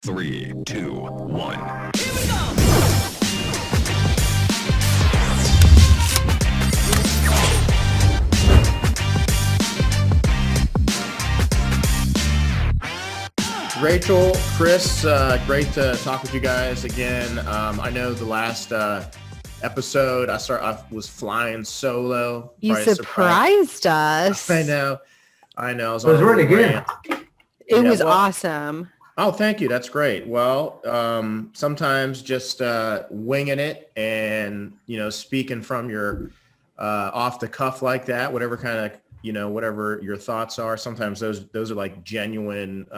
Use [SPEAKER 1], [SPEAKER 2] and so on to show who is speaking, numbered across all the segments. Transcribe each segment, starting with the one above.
[SPEAKER 1] 3, 2, 1.
[SPEAKER 2] Here we go!
[SPEAKER 3] Rachel, Chris, great to talk with you guys again. I know the last episode I was flying solo.
[SPEAKER 4] You surprised us.
[SPEAKER 3] I know. I was
[SPEAKER 5] ready again.
[SPEAKER 4] It was awesome.
[SPEAKER 3] Oh, thank you. That's great. Well, sometimes just winging it and, speaking from your off the cuff like that, whatever kind of, whatever your thoughts are, sometimes those are like genuine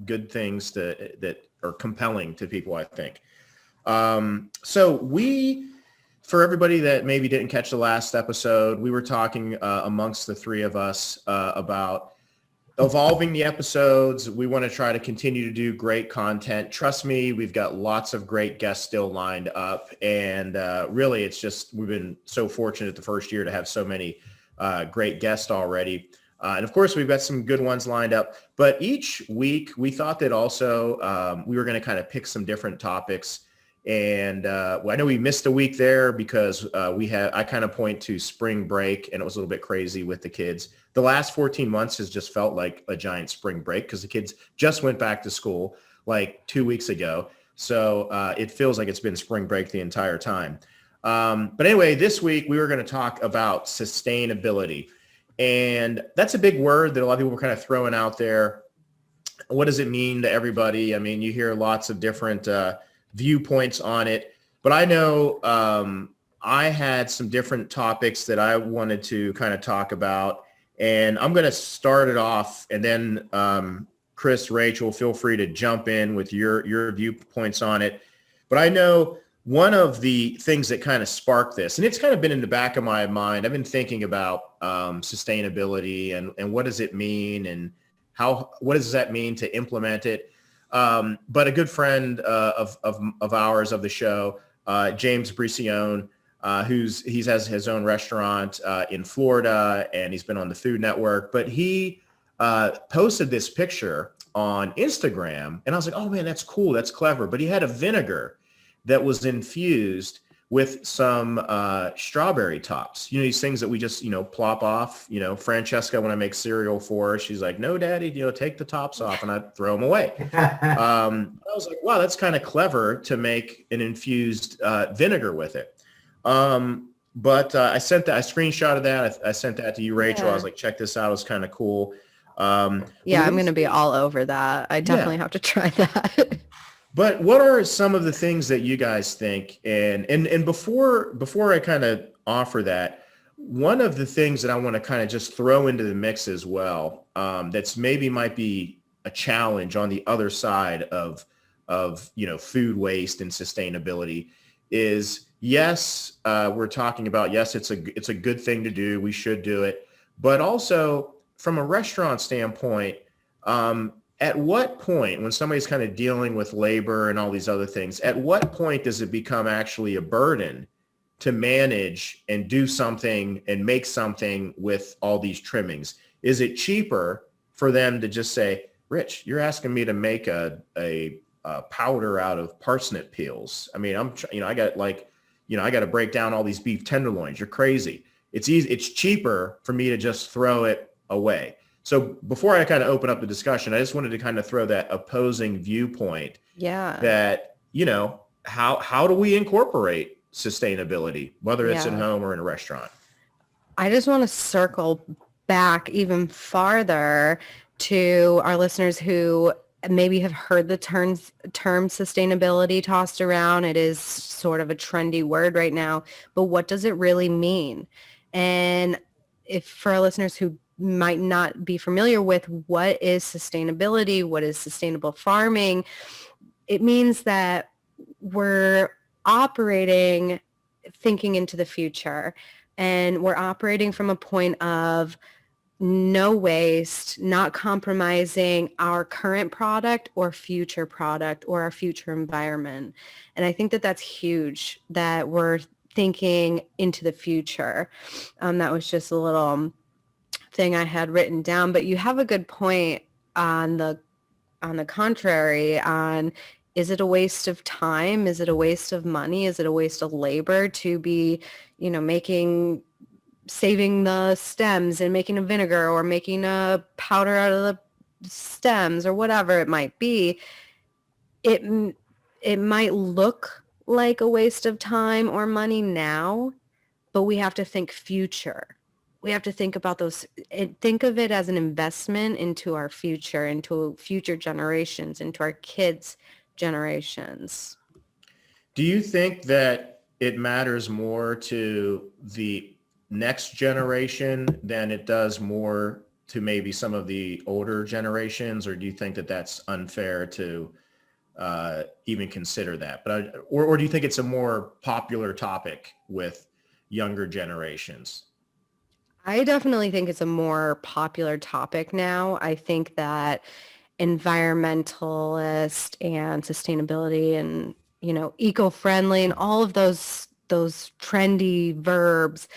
[SPEAKER 3] good things that are compelling to people, I think. So for everybody that maybe didn't catch the last episode, we were talking amongst the three of us about evolving the episodes. We want to try to continue to do great content. Trust me, we've got lots of great guests still lined up. And really, it's just we've been so fortunate the first year to have so many great guests already. And of course, we've got some good ones lined up. But each week, we thought that also we were going to kind of pick some different topics. And I know we missed a week there because I kind of point to spring break, and it was a little bit crazy with the kids. The last 14 months has just felt like a giant spring break because the kids just went back to school like 2 weeks ago. So it feels like it's been spring break the entire time. But anyway, this week we were going to talk about sustainability. And that's a big word that a lot of people were kind of throwing out there. What does it mean to everybody? I mean, you hear lots of different viewpoints on it. But I know I had some different topics that I wanted to kind of talk about. And I'm going to start it off, and then Chris, Rachel, feel free to jump in with your viewpoints on it. But I know one of the things that kind of sparked this, and it's kind of been in the back of my mind, I've been thinking about sustainability and what does it mean and what does that mean to implement it? But a good friend of ours of the show, James Bricione, he has his own restaurant in Florida, and he's been on the Food Network. But he posted this picture on Instagram, and I was like, oh man, that's cool, that's clever. But he had a vinegar that was infused with some strawberry tops. These things that we just, plop off. Francesca, when I make cereal for her, she's like, no, Daddy, take the tops off, and I throw them away. I was like, wow, that's kind of clever to make an infused vinegar with it. But I screenshotted that. I sent that to you, Rachel. I was like, check this out. It was kind of cool.
[SPEAKER 4] I'm going to be all over that. I definitely have to try that.
[SPEAKER 3] But what are some of the things that you guys think? And before I kind of offer that, one of the things that I want to kind of just throw into the mix as well, that's maybe might be a challenge on the other side of food waste and sustainability is, yes, we're talking about, yes, it's a good thing to do. We should do it. But also from a restaurant standpoint, at what point, when somebody's kind of dealing with labor and all these other things, at what point does it become actually a burden to manage and do something and make something with all these trimmings? Is it cheaper for them to just say, Rich, you're asking me to make a powder out of parsnip peels? I mean, I got to break down all these beef tenderloins. You're crazy. It's easy. It's cheaper for me to just throw it away. So before I kind of open up the discussion, I just wanted to kind of throw that opposing viewpoint.
[SPEAKER 4] Yeah.
[SPEAKER 3] That, how do we incorporate sustainability, whether it's at home or in a restaurant?
[SPEAKER 4] I just want to circle back even farther to our listeners who maybe have heard the term sustainability tossed around. It is sort of a trendy word right now, but what does it really mean? And if for our listeners who might not be familiar with what is sustainability, what is sustainable farming, it means that we're operating thinking into the future, and we're operating from a point of no waste, not compromising our current product or future product or our future environment. And I think that that's huge, that we're thinking into the future. That was just a little thing I had written down, but you have a good point on the contrary on is it a waste of time? Is it a waste of money? Is it a waste of labor to be, saving the stems and making a vinegar or making a powder out of the stems or whatever it might be? It might look like a waste of time or money now, but we have to think future. We have to think about those and think of it as an investment into our future, into future generations, into our kids' generations.
[SPEAKER 3] Do you think that it matters more to the next generation than it does more to maybe some of the older generations, or do you think that that's unfair to even consider that? But or do you think it's a more popular topic with younger generations?
[SPEAKER 4] I definitely think it's a more popular topic now. I think that environmentalist and sustainability and, eco-friendly and all of those trendy verbs,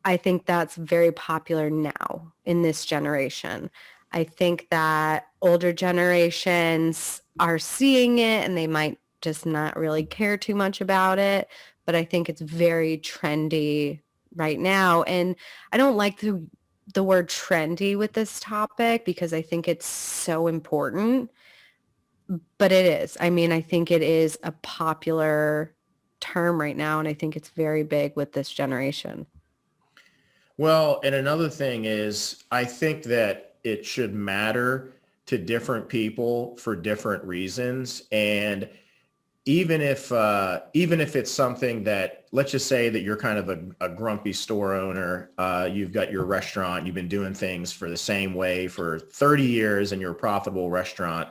[SPEAKER 4] I think that's very popular now in this generation. I think that older generations are seeing it and they might just not really care too much about it, but I think it's very trendy right now. And I don't like the word trendy with this topic because I think it's so important, but it is. I mean, I think it is a popular term right now, and I think it's very big with this generation.
[SPEAKER 3] Well, and another thing is, I think that it should matter to different people for different reasons. And even if it's something that, let's just say that you're kind of a grumpy store owner, you've got your restaurant, you've been doing things for the same way for 30 years and you're a profitable restaurant.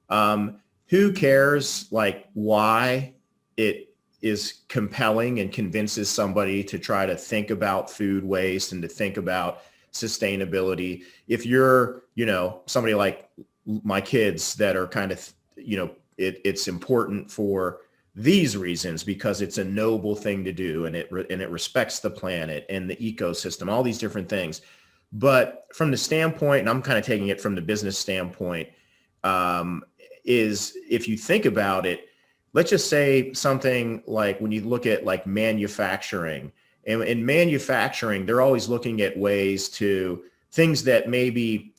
[SPEAKER 3] Who cares like why it is compelling and convinces somebody to try to think about food waste and to think about sustainability? If you're, somebody like my kids that are kind of, it's important for these reasons because it's a noble thing to do and it respects the planet and the ecosystem, all these different things. But from the standpoint, and I'm kind of taking it from the business standpoint, is if you think about it, let's just say something like when you look at like manufacturing, and in manufacturing, they're always looking at ways to things that maybe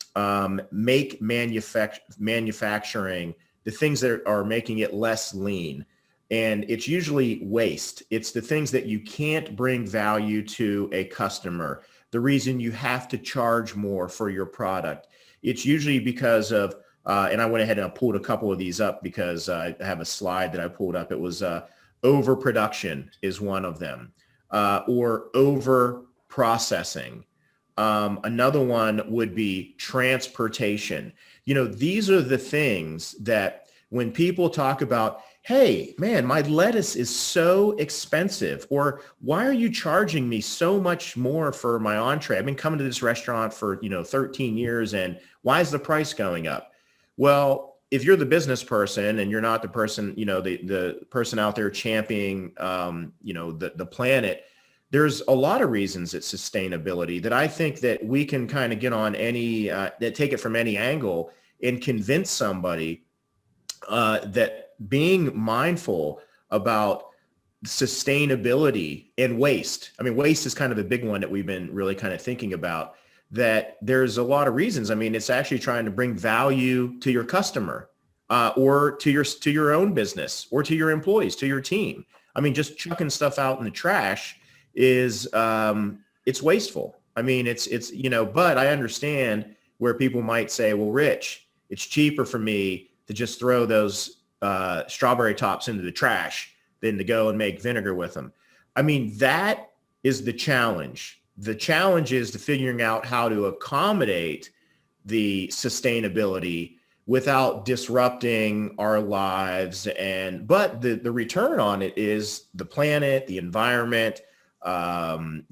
[SPEAKER 3] make manufacturing, the things that are making it less lean. And it's usually waste. It's the things that you can't bring value to a customer. The reason you have to charge more for your product. It's usually because of, and I went ahead and I pulled a couple of these up because I have a slide that I pulled up. It was overproduction is one of them, or over processing. Another one would be transportation. These are the things that when people talk about, hey, man, my lettuce is so expensive, or why are you charging me so much more for my entree? I've been coming to this restaurant for, 13 years, and why is the price going up? Well, if you're the business person and you're not the person, the person out there championing, the planet, there's a lot of reasons it's sustainability that I think that we can kind of get on that take it from any angle and convince somebody that being mindful about sustainability and waste. I mean, waste is kind of a big one that we've been really kind of thinking about, that there's a lot of reasons. I mean, it's actually trying to bring value to your customer or to your own business or to your employees, to your team. I mean, just chucking stuff out in the trash is it's wasteful. I mean, it's but I understand where people might say, well, Rich, it's cheaper for me to just throw those strawberry tops into the trash than to go and make vinegar with them. I mean, that is the challenge. The challenge is to figuring out how to accommodate the sustainability without disrupting our lives. But the return on it is the planet, the environment, the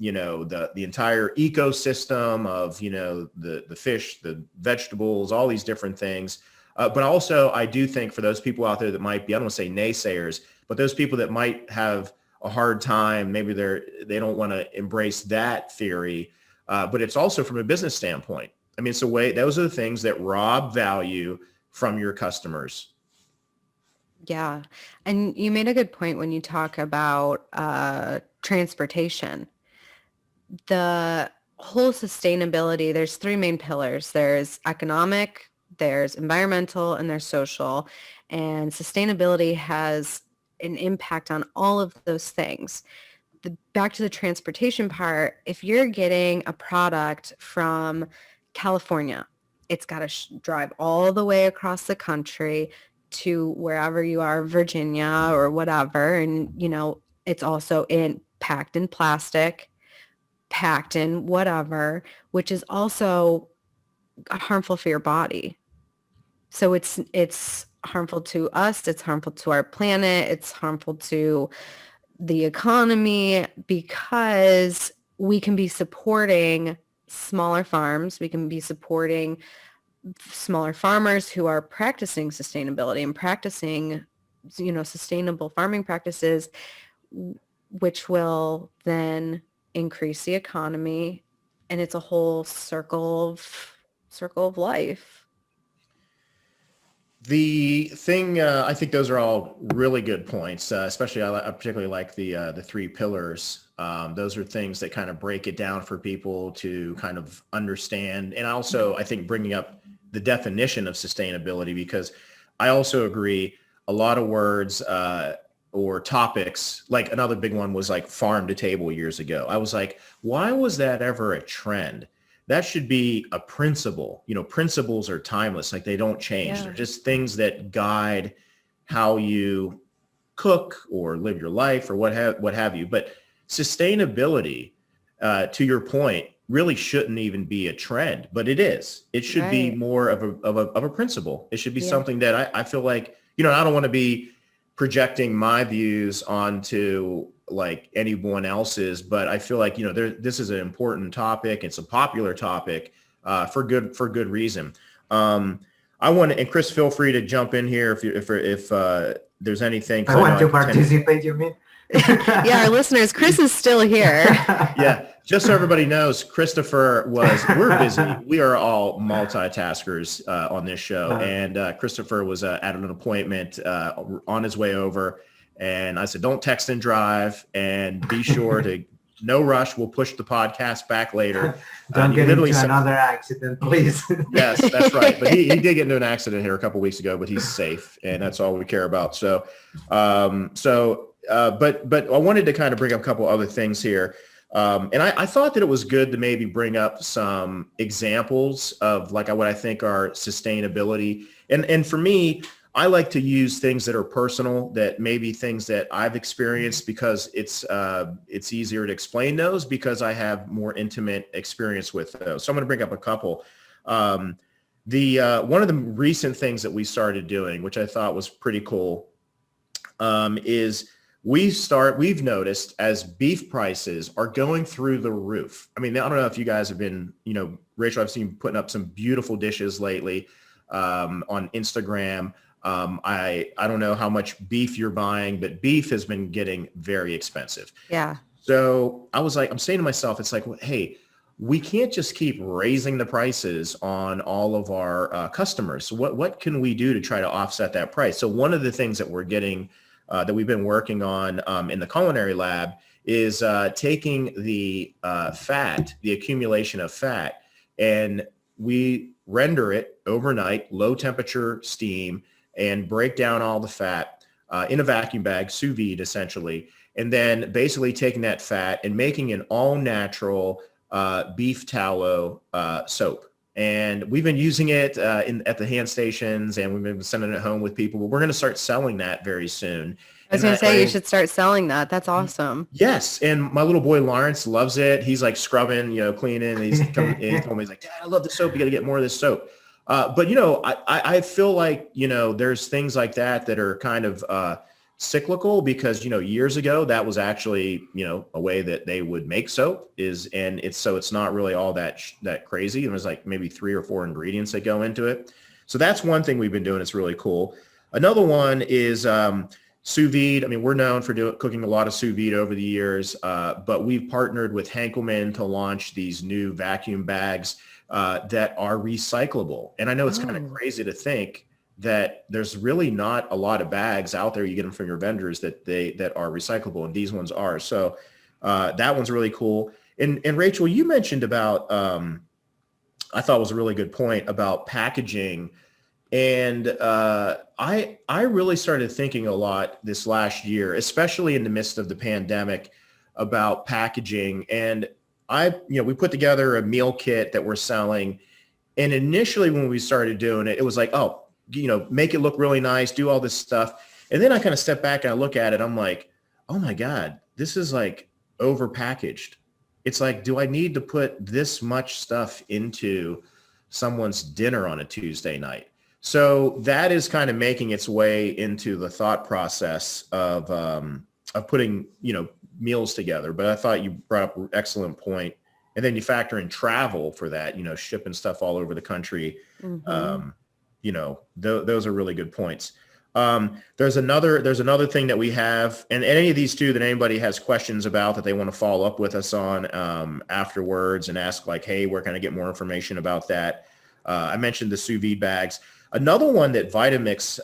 [SPEAKER 3] entire ecosystem of, the fish, the vegetables, all these different things. But also, I do think for those people out there that might be, I don't want to say naysayers, but those people that might have a hard time, maybe they don't want to embrace that theory, but it's also from a business standpoint. I mean, it's a way, those are the things that rob value from your customers.
[SPEAKER 4] Yeah. And you made a good point when you talk about transportation. The whole sustainability, there's three main pillars. There's economic, there's environmental, and there's social. And sustainability has an impact on all of those things. Back to the transportation part, if you're getting a product from California, it's got to drive all the way across the country to wherever you are, Virginia or whatever. And, it's also packed in plastic, packed in whatever, which is also harmful for your body. So it's harmful to us. It's harmful to our planet. It's harmful to the economy, because we can be supporting smaller farms. We can be supporting smaller farmers who are practicing sustainability and practicing, sustainable farming practices, which will then increase the economy. And it's a whole circle of life.
[SPEAKER 3] The thing, I think those are all really good points, especially I particularly like the three pillars. Those are things that kind of break it down for people to kind of understand. And also, I think bringing up the definition of sustainability, because I also agree a lot of words or topics, like another big one was like farm to table years ago. I was like, why was that ever a trend? That should be a principle. Principles are timeless. Like, they don't change.
[SPEAKER 4] Yeah.
[SPEAKER 3] They're just things that guide how you cook or live your life or what have you. But sustainability, to your point, really shouldn't even be a trend, but it is. It should be more of a principle. It should be something that I feel like, I don't want to be projecting my views onto like anyone else's, but I feel like, this is an important topic. It's a popular topic for good reason. I want to, and Chris, feel free to jump in here if there's anything.
[SPEAKER 2] I want to participate, you mean?
[SPEAKER 4] Yeah, our listeners, Chris is still here.
[SPEAKER 3] Yeah, just so everybody knows, we're busy. We are all multitaskers on this show. And Christopher was at an appointment on his way over. And I said, don't text and drive, and be sure to, no rush. We'll push the podcast back later.
[SPEAKER 2] Don't get into another accident, please.
[SPEAKER 3] Yes, that's right. But he did get into an accident here a couple of weeks ago, but he's safe, and that's all we care about. So, but I wanted to kind of bring up a couple other things here. And I thought that it was good to maybe bring up some examples of like what I think are sustainability. And for me, I like to use things that are personal, that maybe things that I've experienced, because it's easier to explain those because I have more intimate experience with those. So I'm going to bring up a couple. One of the recent things that we started doing, which I thought was pretty cool, is we've noticed as beef prices are going through the roof. I mean, I don't know if you guys have been, Rachel, I've seen you putting up some beautiful dishes lately on Instagram. I don't know how much beef you're buying, but beef has been getting very expensive.
[SPEAKER 4] Yeah.
[SPEAKER 3] So I'm saying to myself, it's like, well, hey, we can't just keep raising the prices on all of our customers. So what can we do to try to offset that price? So one of the things that we're getting, that we've been working on in the culinary lab, is taking the fat, the accumulation of fat, and we render it overnight, low temperature steam, and break down all the fat in a vacuum bag, sous vide essentially, and then basically taking that fat and making an all natural beef tallow soap. And we've been using it at the hand stations, and we've been sending it home with people, but we're going to start selling that very soon.
[SPEAKER 4] I was going to say, you should start selling that. That's awesome.
[SPEAKER 3] Yes. And my little boy, Lawrence, loves it. He's like scrubbing, cleaning. And he told me, he's like, Dad, I love the soap. You got to get more of this soap. But, I feel like, there's things like that are kind of cyclical, because, years ago, that was actually, a way that they would make soap it's not really all that crazy. There's like maybe 3 or 4 ingredients that go into it. So that's one thing we've been doing. It's really cool. Another one is sous vide. I mean, we're known for cooking a lot of sous vide over the years, but we've partnered with Henkelman to launch these new vacuum bags that are recyclable. And I know it's kind of crazy to think that there's really not a lot of bags out there. You get them from your vendors that are recyclable, and these ones are. So that one's really cool. And Rachel, you mentioned about, I thought was a really good point about packaging. And I really started thinking a lot this last year, especially in the midst of the pandemic, about packaging. And we put together a meal kit that we're selling. And initially when we started doing it, it was like, oh, make it look really nice, do all this stuff. And then I kind of step back and I look at it. I'm like, oh my God, this is like overpackaged. It's like, do I need to put this much stuff into someone's dinner on a Tuesday night? So that is kind of making its way into the thought process of putting, meals together. But I thought you brought up an excellent point. And then you factor in travel for that, shipping stuff all over the country. Mm-hmm. Those are really good points. There's another thing that we have, and any of these two that anybody has questions about that they want to follow up with us on afterwards and ask like, hey, where can I get more information about that? I mentioned the sous vide bags. Another one that Vitamix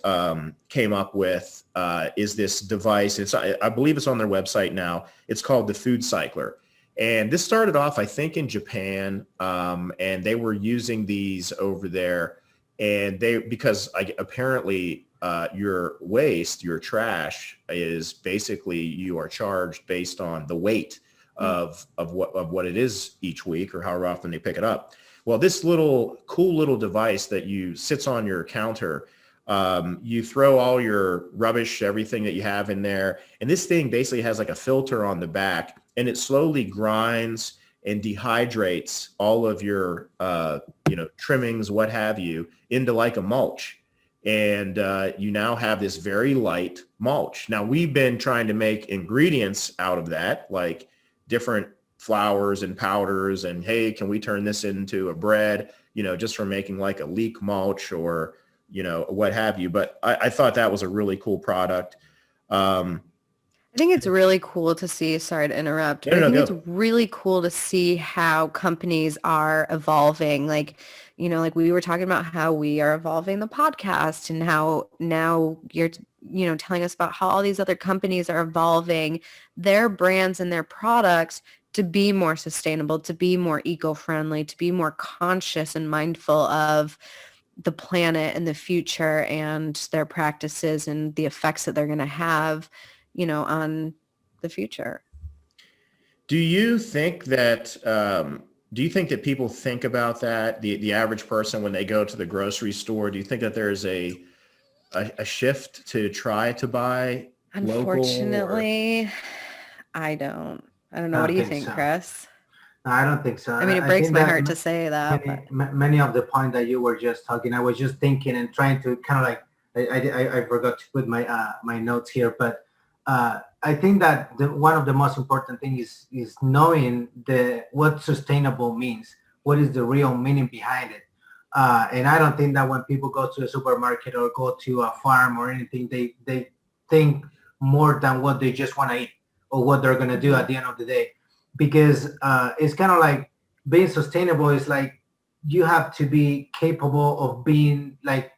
[SPEAKER 3] came up with is this device. I believe it's on their website now. It's called the Food Cycler. And this started off, I think, in Japan, and they were using these over there. And because apparently your waste, your trash is basically, you are charged based on the weight of what it is each week or however often they pick it up. Well, this cool little device that sits on your counter, you throw all your rubbish, everything that you have in there. And this thing basically has like a filter on the back, and it slowly grinds and dehydrates all of your, trimmings, what have you, into like a mulch. And you now have this very light mulch. Now, we've been trying to make ingredients out of that, like different flours and powders, and hey, can we turn this into a bread, just for making like a leek mulch or, what have you. But I thought that was a really cool product.
[SPEAKER 4] I think it's really cool to see, sorry to interrupt, but I think it's really cool to see how companies are evolving. Like we were talking about how we are evolving the podcast, and how now you're, telling us about how all these other companies are evolving their brands and their products to be more sustainable, to be more eco-friendly, to be more conscious and mindful of the planet and the future and their practices and the effects that they're going to have, on the future.
[SPEAKER 3] Do you think that people think about that, the average person, when they go to the grocery store? Do you think that there's a shift to try to buy
[SPEAKER 4] Unfortunately, local? I don't know. What do you think, so. Chris?
[SPEAKER 2] No, I don't think so.
[SPEAKER 4] I mean, it breaks my heart to say that.
[SPEAKER 2] Many of the points that you were just talking, I was just thinking and trying to kind of like, I forgot to put my notes here, but I think that one of the most important things is knowing what sustainable means. What is the real meaning behind it? And I don't think that when people go to a supermarket or go to a farm or anything, they think more than what they just want to eat or what they're going to do at the end of the day. Because it's kind of like being sustainable is like you have to be capable of being like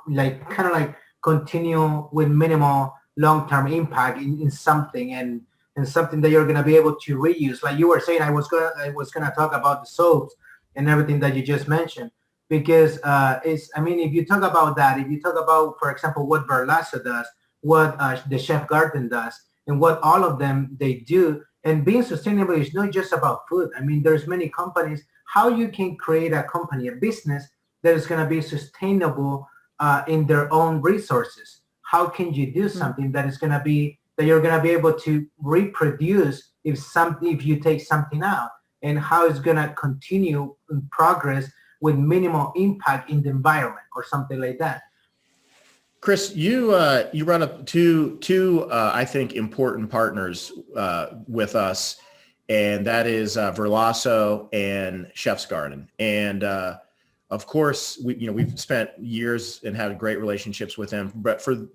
[SPEAKER 2] kind of like continue with minimal long-term impact in something and something that you're going to be able to reuse. Like you were saying, I was going to talk about the soaps and everything that you just mentioned, because if you talk about that, if you talk about, for example, what Verlasso does, what the Chef Garden does, and what all of them, they do, and being sustainable is not just about food. I mean, there's many companies, how you can create a company, a business that is going to be sustainable in their own resources. How can you do something that is going to be, that you're going to be able to reproduce if you take something out, and how it's going to continue in progress with minimal impact in the environment or something like that.
[SPEAKER 3] Chris, you run up two I think important partners with us, and that is Verlasso and Chef's Garden. And of course, we've spent years and had great relationships with them. But for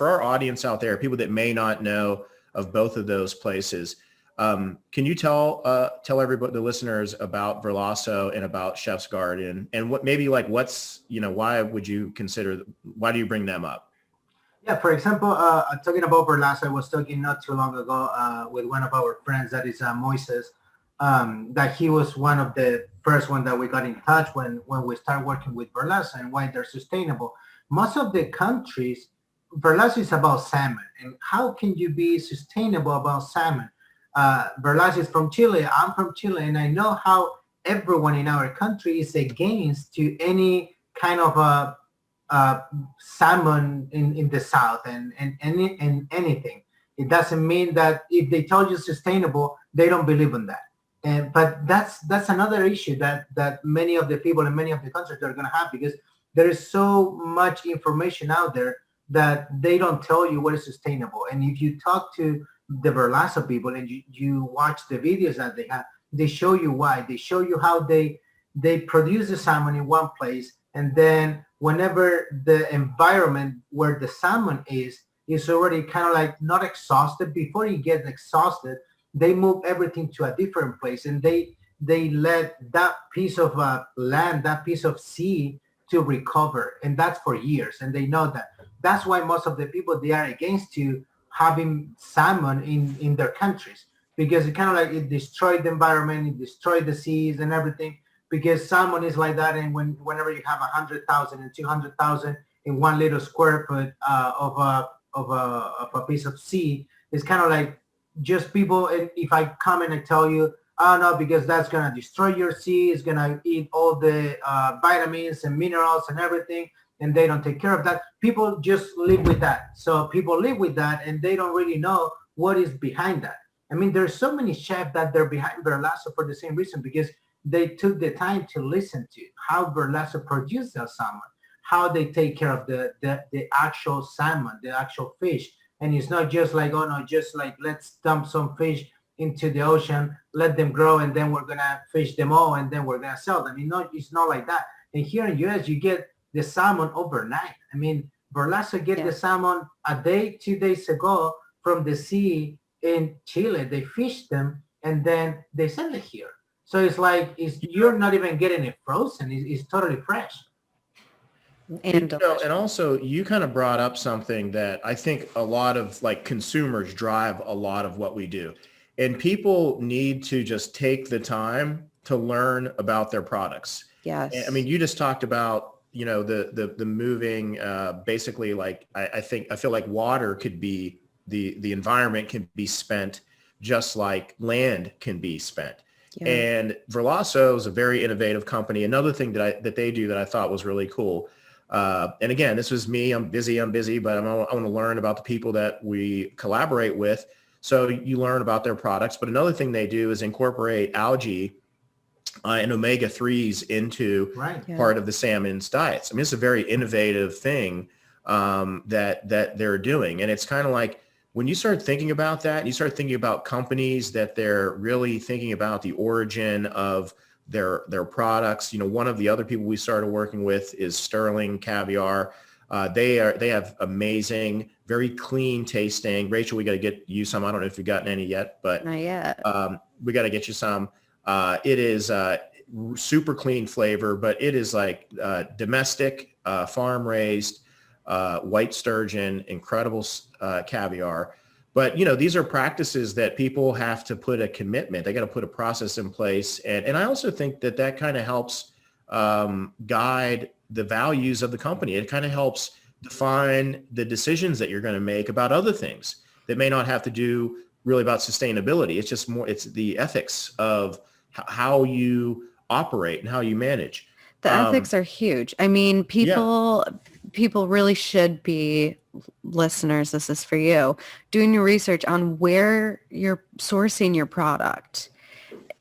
[SPEAKER 3] our audience out there, people that may not know of both of those places, Can you tell everybody, the listeners, about Verlasso and about Chef's Garden, and what maybe like what's, why do you bring them up?
[SPEAKER 2] Yeah, for example, talking about Verlasso, I was talking not too long ago with one of our friends, that is Moises, that he was one of the first one that we got in touch when we started working with Verlasso and why they're sustainable. Most of the countries, Verlasso is about salmon, and how can you be sustainable about salmon? Verlasso is from Chile. I'm from Chile, and I know how everyone in our country is against to any kind of salmon in the south and anything. It doesn't mean that if they tell you sustainable, they don't believe in that. But that's another issue that many of the people in many of the countries are going to have, because there is so much information out there that they don't tell you what is sustainable. And if you talk to the Verlasso people and you watch the videos that they have, they show you why. They show you how they produce the salmon in one place, and then whenever the environment where the salmon is already kind of like not exhausted, before it gets exhausted, they move everything to a different place, and they let that piece of land, that piece of sea to recover, and that's for years, and they know that. That's why most of the people, they are against to having salmon in their countries, because it kind of like it destroyed the environment, it destroyed the seas and everything, because salmon is like that. And whenever you have 100,000 and 200,000 in one little square foot of a piece of sea, it's kind of like just people. If I come and I tell you, oh no, because that's gonna destroy your sea, it's gonna eat all the vitamins and minerals and everything, and they don't take care of that. People just live with that. So people live with that, and they don't really know what is behind that. I mean, there's so many chefs that they're behind Verlasso for the same reason, because they took the time to listen to how Verlasso produced their salmon, how they take care of the actual salmon, the actual fish. And it's not just like, oh no, just like let's dump some fish into the ocean, let them grow, and then we're gonna fish them all, and then we're gonna sell them. No, it's not like that. And here in US, you get the salmon overnight. I mean, Verlasso get the salmon a day, 2 days ago from the sea in Chile. They fish them, and then they send it here. So it's like you're not even getting it frozen. It's totally fresh.
[SPEAKER 4] And
[SPEAKER 3] also you kind of brought up something that I think a lot of like consumers drive a lot of what we do. And people need to just take the time to learn about their products.
[SPEAKER 4] Yes.
[SPEAKER 3] I mean, you just talked about, the moving, basically, like, I feel like water could be, the environment can be spent just like land can be spent. Yeah. And Verlasso is a very innovative company. Another thing that they do that I thought was really cool. And again, this was me. I'm busy, but I want to learn about the people that we collaborate with. So you learn about their products. But another thing they do is incorporate algae and omega-3s into part of the salmon's diets. I mean, it's a very innovative thing that they're doing. And it's kind of like, when you start thinking about that, and you start thinking about companies that they're really thinking about the origin of their products. One of the other people we started working with is Sterling Caviar. They have amazing, very clean tasting. Rachel, we got to get you some. I don't know if you've gotten any yet, but
[SPEAKER 4] not yet.
[SPEAKER 3] We got to get you some. It is super clean flavor, but it is like domestic, farm raised, white sturgeon, incredible caviar. But, these are practices that people have to put a commitment. They got to put a process in place. And I also think that kind of helps guide the values of the company. It kind of helps define the decisions that you're going to make about other things that may not have to do really about sustainability. It's just more, it's the ethics of how you operate and how you manage.
[SPEAKER 4] The ethics are huge. I mean, people really should be, listeners, this is for you, doing your research on where you're sourcing your product.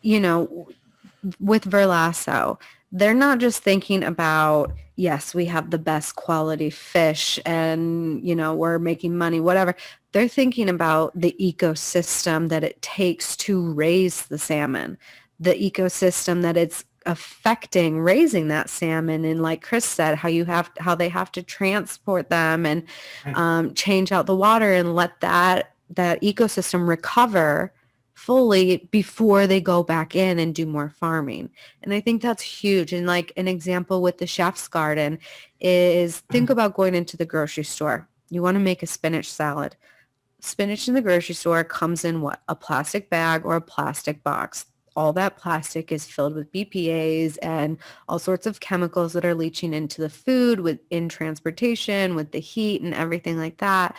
[SPEAKER 4] With Verlasso, they're not just thinking about, yes, we have the best quality fish and, we're making money, whatever. They're thinking about the ecosystem that it takes to raise the salmon, the ecosystem that it's affecting raising that salmon, and like Chris said, how they have to transport them and change out the water and let that ecosystem recover fully before they go back in and do more farming. And I think that's huge. And like an example with the chef's garden is think about going into the grocery store. You want to make a spinach salad. Spinach in the grocery store comes in what? A plastic bag or a plastic box. All that plastic is filled with BPAs and all sorts of chemicals that are leaching into the food in transportation, with the heat and everything like that.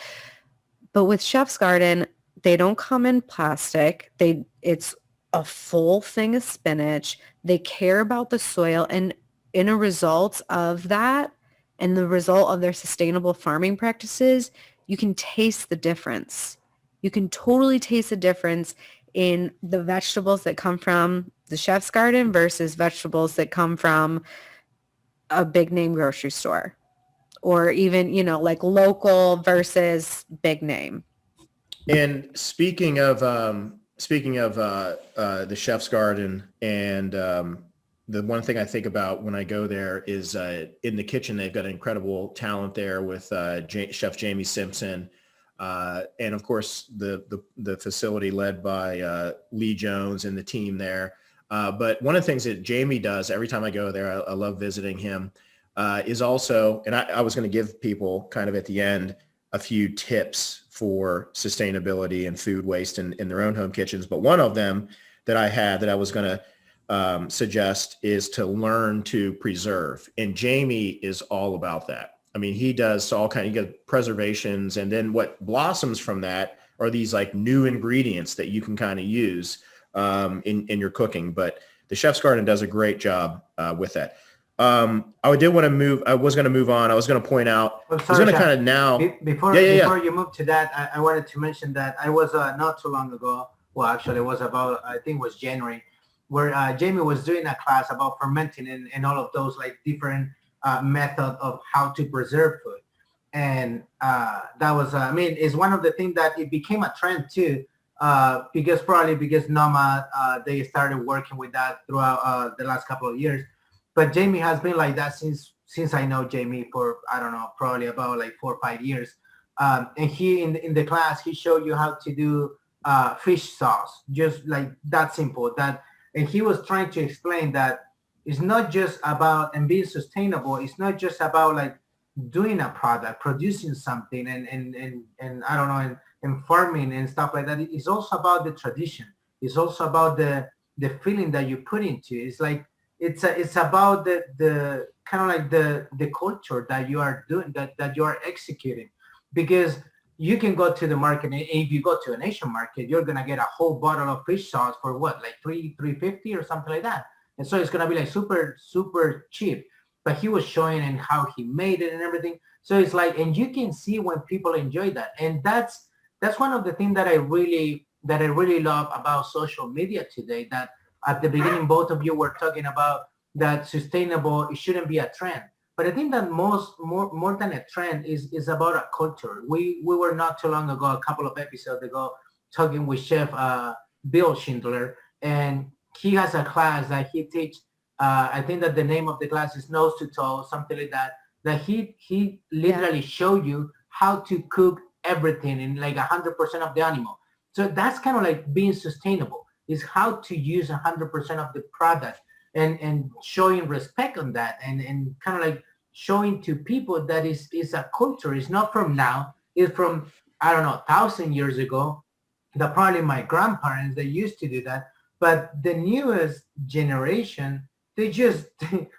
[SPEAKER 4] But with Chef's Garden, they don't come in plastic. It's a full thing of spinach. They care about the soil, and in a result of that and the result of their sustainable farming practices, you can taste the difference. You can totally taste the difference in the vegetables that come from the Chef's Garden versus vegetables that come from a big name grocery store, or even, like local versus big name.
[SPEAKER 3] And speaking of the Chef's Garden, and the one thing I think about when I go there is in the kitchen, they've got incredible talent there with Chef Jamie Simpson. And of course, the facility led by Lee Jones and the team there. But one of the things that Jamie does every time I go there, I love visiting him, is also, and I was going to give people kind of at the end a few tips for sustainability and food waste in their own home kitchens. But one of them that I was going to suggest is to learn to preserve. And Jamie is all about that. I mean, he does all kind of, you get preservations, and then what blossoms from that are these like new ingredients that you can kind of use in your cooking. But the Chef's Garden does a great job with that. I was going to move on. I was going to point out,
[SPEAKER 2] Before you move to that, I wanted to mention that I was not too long ago. Well, actually, it was about, I think it was January, where Jamie was doing a class about fermenting and all of those like different method of how to preserve food. And that was, it's one of the things that it became a trend too, because Noma, they started working with that throughout the last couple of years. But Jamie has been like that since I know Jamie for, I don't know, probably about like 4 or 5 years. And he, in the class, he showed you how to do fish sauce, just like that simple. And he was trying to explain that it's not just about, and being sustainable, it's not just about like doing a product, producing something and I don't know, and farming and stuff like that. It's also about the tradition. It's also about the feeling that you put into it. It's like, it's about the kind of like the culture that you are doing, that you are executing. Because you can go to the market, and if you go to an Asian market, you're gonna get a whole bottle of fish sauce for what, like $3.50 or something like that. And so it's gonna be like super, super cheap. But he was showing and how he made it and everything. So it's like, and you can see when people enjoy that. And that's one of the things that I really love about social media today, that at the beginning, both of you were talking about that sustainable, it shouldn't be a trend. But I think that more than a trend is about a culture. We were not too long ago, a couple of episodes ago, talking with Chef Bill Schindler, and he has a class that he teaches. I think that the name of the class is Nose to Toe, something like that. That he literally showed you how to cook everything in like 100% of the animal. So that's kind of like being sustainable, is how to use 100% of the product and showing respect on that, and kind of like showing to people that is a culture. It's not from now. It's from, I don't know, 1,000 years ago. That probably my grandparents, they used to do that. But the newest generation, they just,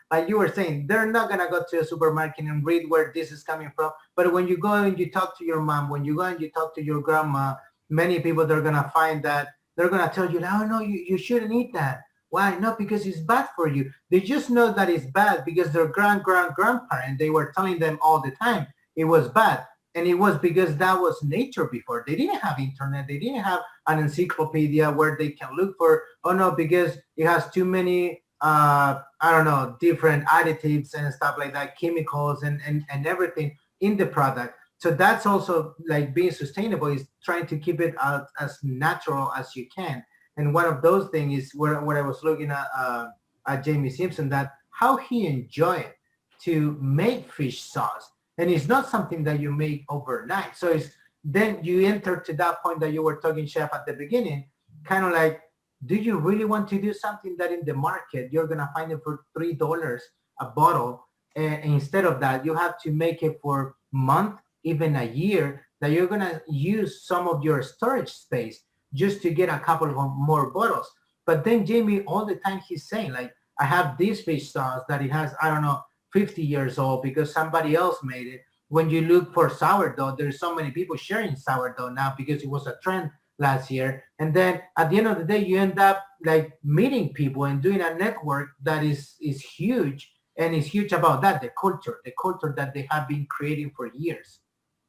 [SPEAKER 2] like you were saying, they're not going to go to a supermarket and read where this is coming from. But when you go and you talk to your mom, when you go and you talk to your grandma, many people, they're going to find that, they're going to tell you, oh, no, you shouldn't eat that. Why? Not because it's bad for you. They just know that it's bad because their grandparents, they were telling them all the time it was bad. And it was because that was nature before. They didn't have internet. They didn't have an encyclopedia where they can look for, oh no, because it has too many, I don't know, different additives and stuff like that, chemicals and everything in the product. So that's also like being sustainable, is trying to keep it as natural as you can. And one of those things is where I was looking at Jamie Simpson, that how he enjoyed to make fish sauce. And it's not something that you make overnight. So it's then you enter to that point that you were talking, Chef, at the beginning, kind of like, do you really want to do something that in the market you're gonna find it for $3 a bottle, and instead of that you have to make it for month, even a year, that you're gonna use some of your storage space just to get a couple of more bottles. But then Jamie, all the time he's saying like, I have this fish sauce that it has, I don't know, 50 years old because somebody else made it. When you look for sourdough, there's so many people sharing sourdough now because it was a trend last year. And then at the end of the day, you end up like meeting people and doing a network that is huge, and is huge about that, the culture that they have been creating for years.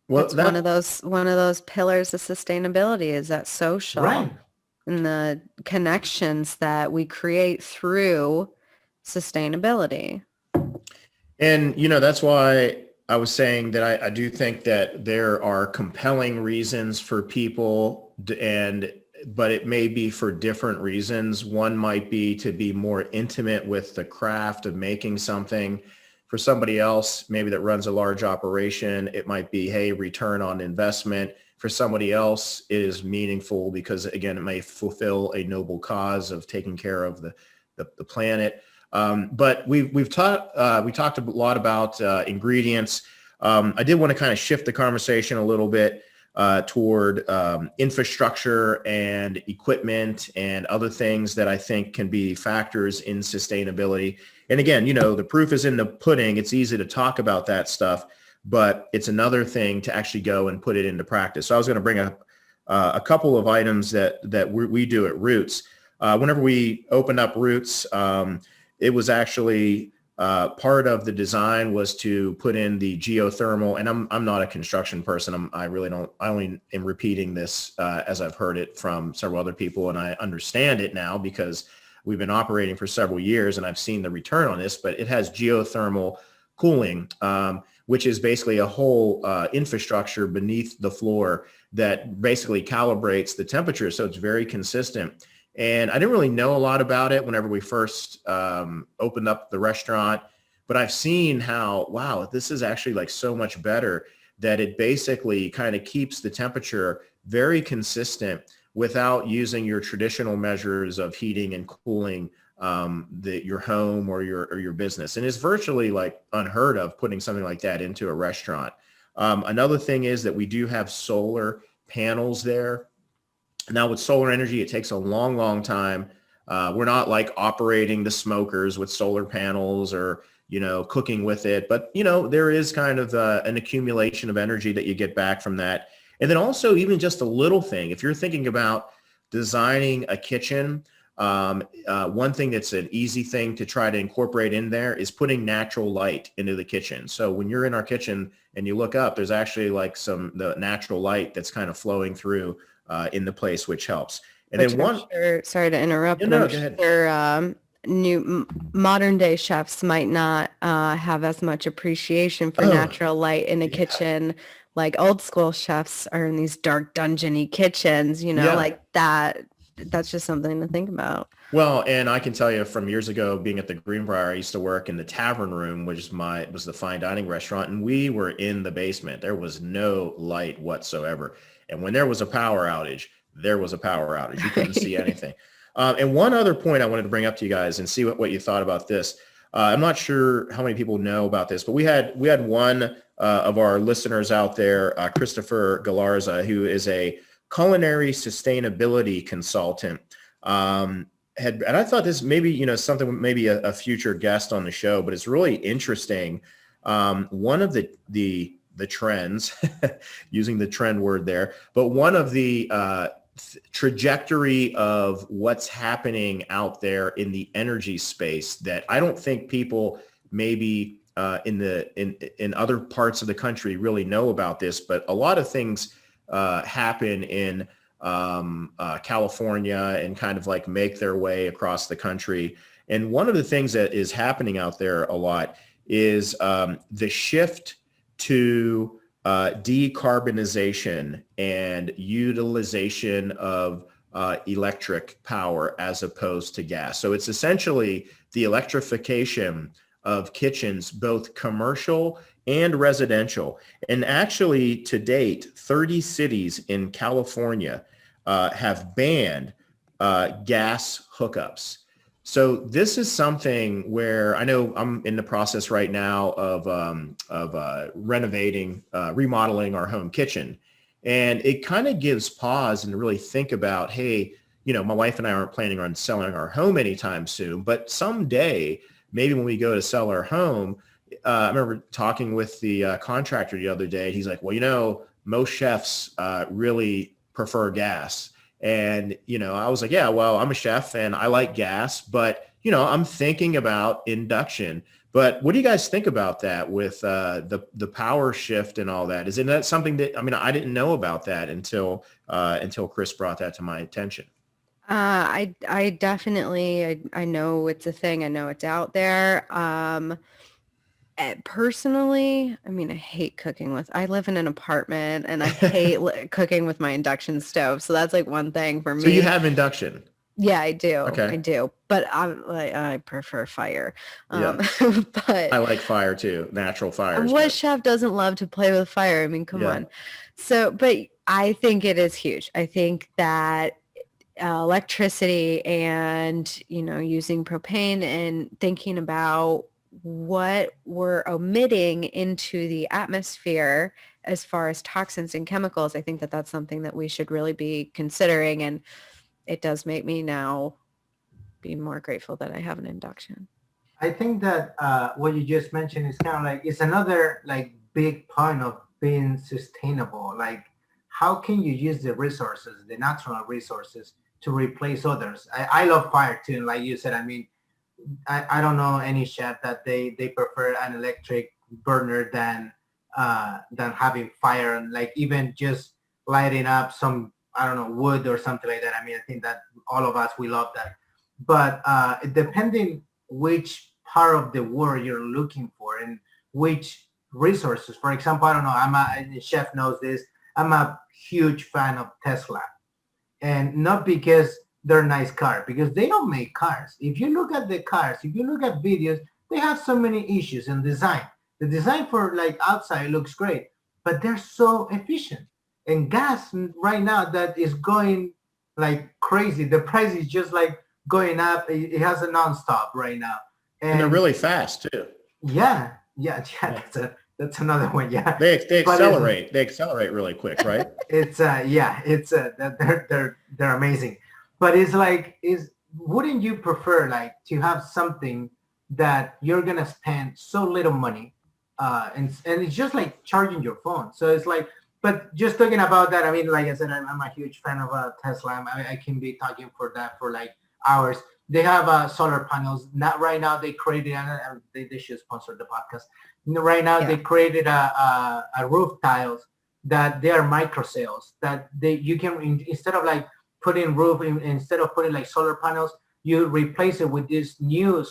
[SPEAKER 4] Well, that's one of those pillars of sustainability, is that social,
[SPEAKER 2] right,
[SPEAKER 4] and the connections that we create through sustainability.
[SPEAKER 3] And, that's why I was saying that I do think that there are compelling reasons for people, but it may be for different reasons. One might be to be more intimate with the craft of making something. For somebody else, maybe that runs a large operation, it might be, hey, return on investment. For somebody else, it is meaningful because, again, it may fulfill a noble cause of taking care of the planet. But we talked a lot about ingredients. I did want to kind of shift the conversation a little bit toward infrastructure and equipment and other things that I think can be factors in sustainability. And again, the proof is in the pudding. It's easy to talk about that stuff, but it's another thing to actually go and put it into practice. So I was going to bring up a couple of items that we do at Roots. Whenever we opened up Roots, it was actually part of the design was to put in the geothermal, and I'm not a construction person. I only am repeating this as I've heard it from several other people, and I understand it now because we've been operating for several years and I've seen the return on this. But it has geothermal cooling, which is basically a whole infrastructure beneath the floor that basically calibrates the temperature, so it's very consistent. And I didn't really know a lot about it whenever we first opened up the restaurant, but I've seen how, wow, this is actually like so much better, that it basically kind of keeps the temperature very consistent without using your traditional measures of heating and cooling your home or your business. And it's virtually like unheard of putting something like that into a restaurant. Another thing is that we do have solar panels there. Now with solar energy, it takes a long, long time. We're not like operating the smokers with solar panels or, cooking with it. But, there is kind of an accumulation of energy that you get back from that. And then also even just a little thing, if you're thinking about designing a kitchen, one thing that's an easy thing to try to incorporate in there is putting natural light into the kitchen. So when you're in our kitchen and you look up, there's actually like the natural light that's kind of flowing through in the place, which helps. And then
[SPEAKER 4] sorry to interrupt.
[SPEAKER 3] No, go ahead.
[SPEAKER 4] New modern day chefs might not have as much appreciation for natural light in a kitchen. Like old school chefs are in these dark dungeony kitchens, like that. That's just something to think about.
[SPEAKER 3] Well, and I can tell you from years ago, being at the Greenbrier, I used to work in the tavern room, which was the fine dining restaurant, and we were in the basement. There was no light whatsoever. And when there was a power outage, there was a power outage. You couldn't see anything. And one other point I wanted to bring up to you guys and see what you thought about this. I'm not sure how many people know about this, but we had one of our listeners out there, Christopher Galarza, who is a culinary sustainability consultant. And I thought this maybe, something, maybe a future guest on the show, but it's really interesting. One of the trends, using the trend word there, but one of the trajectory of what's happening out there in the energy space that I don't think people maybe in other parts of the country really know about this, but a lot of things happen in California and kind of like make their way across the country. And one of the things that is happening out there a lot is the shift to decarbonization and utilization of electric power as opposed to gas. So it's essentially the electrification of kitchens, both commercial and residential. And actually, to date, 30 cities in California have banned gas hookups. So this is something where I know I'm in the process right now of renovating, remodeling our home kitchen. And it kind of gives pause and to really think about, hey, my wife and I aren't planning on selling our home anytime soon, but someday, maybe when we go to sell our home, I remember talking with the contractor the other day. He's like, well, most chefs really prefer gas. And, I was like, yeah, well, I'm a chef and I like gas, but, I'm thinking about induction. But what do you guys think about that with the power shift and all that? Isn't that something that, I didn't know about that until Chris brought that to my attention.
[SPEAKER 4] I definitely, I know it's a thing. I know it's out there. Personally, I hate cooking I live in an apartment and I hate cooking with my induction stove. So that's like one thing for me.
[SPEAKER 3] So you have induction?
[SPEAKER 4] Yeah, I do.
[SPEAKER 3] Okay.
[SPEAKER 4] I do. But I prefer fire.
[SPEAKER 3] Yeah.
[SPEAKER 4] But
[SPEAKER 3] I like fire too. Natural fires.
[SPEAKER 4] What chef doesn't love to play with fire? Come on. So, but I think it is huge. I think that electricity and, using propane and thinking about what we're omitting into the atmosphere as far as toxins and chemicals, I think that that's something that we should really be considering. And it does make me now be more grateful that I have an induction.
[SPEAKER 2] I think that what you just mentioned is kind of like, it's another like big point of being sustainable. Like, how can you use the resources, the natural resources, to replace others? I love fire too. Like you said, I don't know any chef that they prefer an electric burner than having fire, and like even just lighting up some, I don't know, wood or something like that. I think that all of us, we love that. But depending which part of the world you're looking for and which resources. For example, I don't know, the chef knows this, I'm a huge fan of Tesla. And not because they're nice cars, because they don't make cars. If you look at the cars, if you look at videos, they have so many issues in design. The design for like outside looks great, but they're so efficient. And gas right now that is going like crazy. The price is just like going up. It has a nonstop right now.
[SPEAKER 3] And they're really fast too.
[SPEAKER 2] Yeah. That's another one. Yeah.
[SPEAKER 3] They accelerate. They accelerate really quick, right?
[SPEAKER 2] They're amazing. But it's like, wouldn't you prefer like to have something that you're gonna spend so little money, and it's just like charging your phone. So it's like, but just talking about that, like I said, I'm a huge fan of Tesla. I can be talking for that for like hours. They have solar panels. Not right now. They created, they should sponsor the podcast. Right now, They created a roof tiles that they are microcells that you can, instead of like putting instead of putting like solar panels, you replace it with this new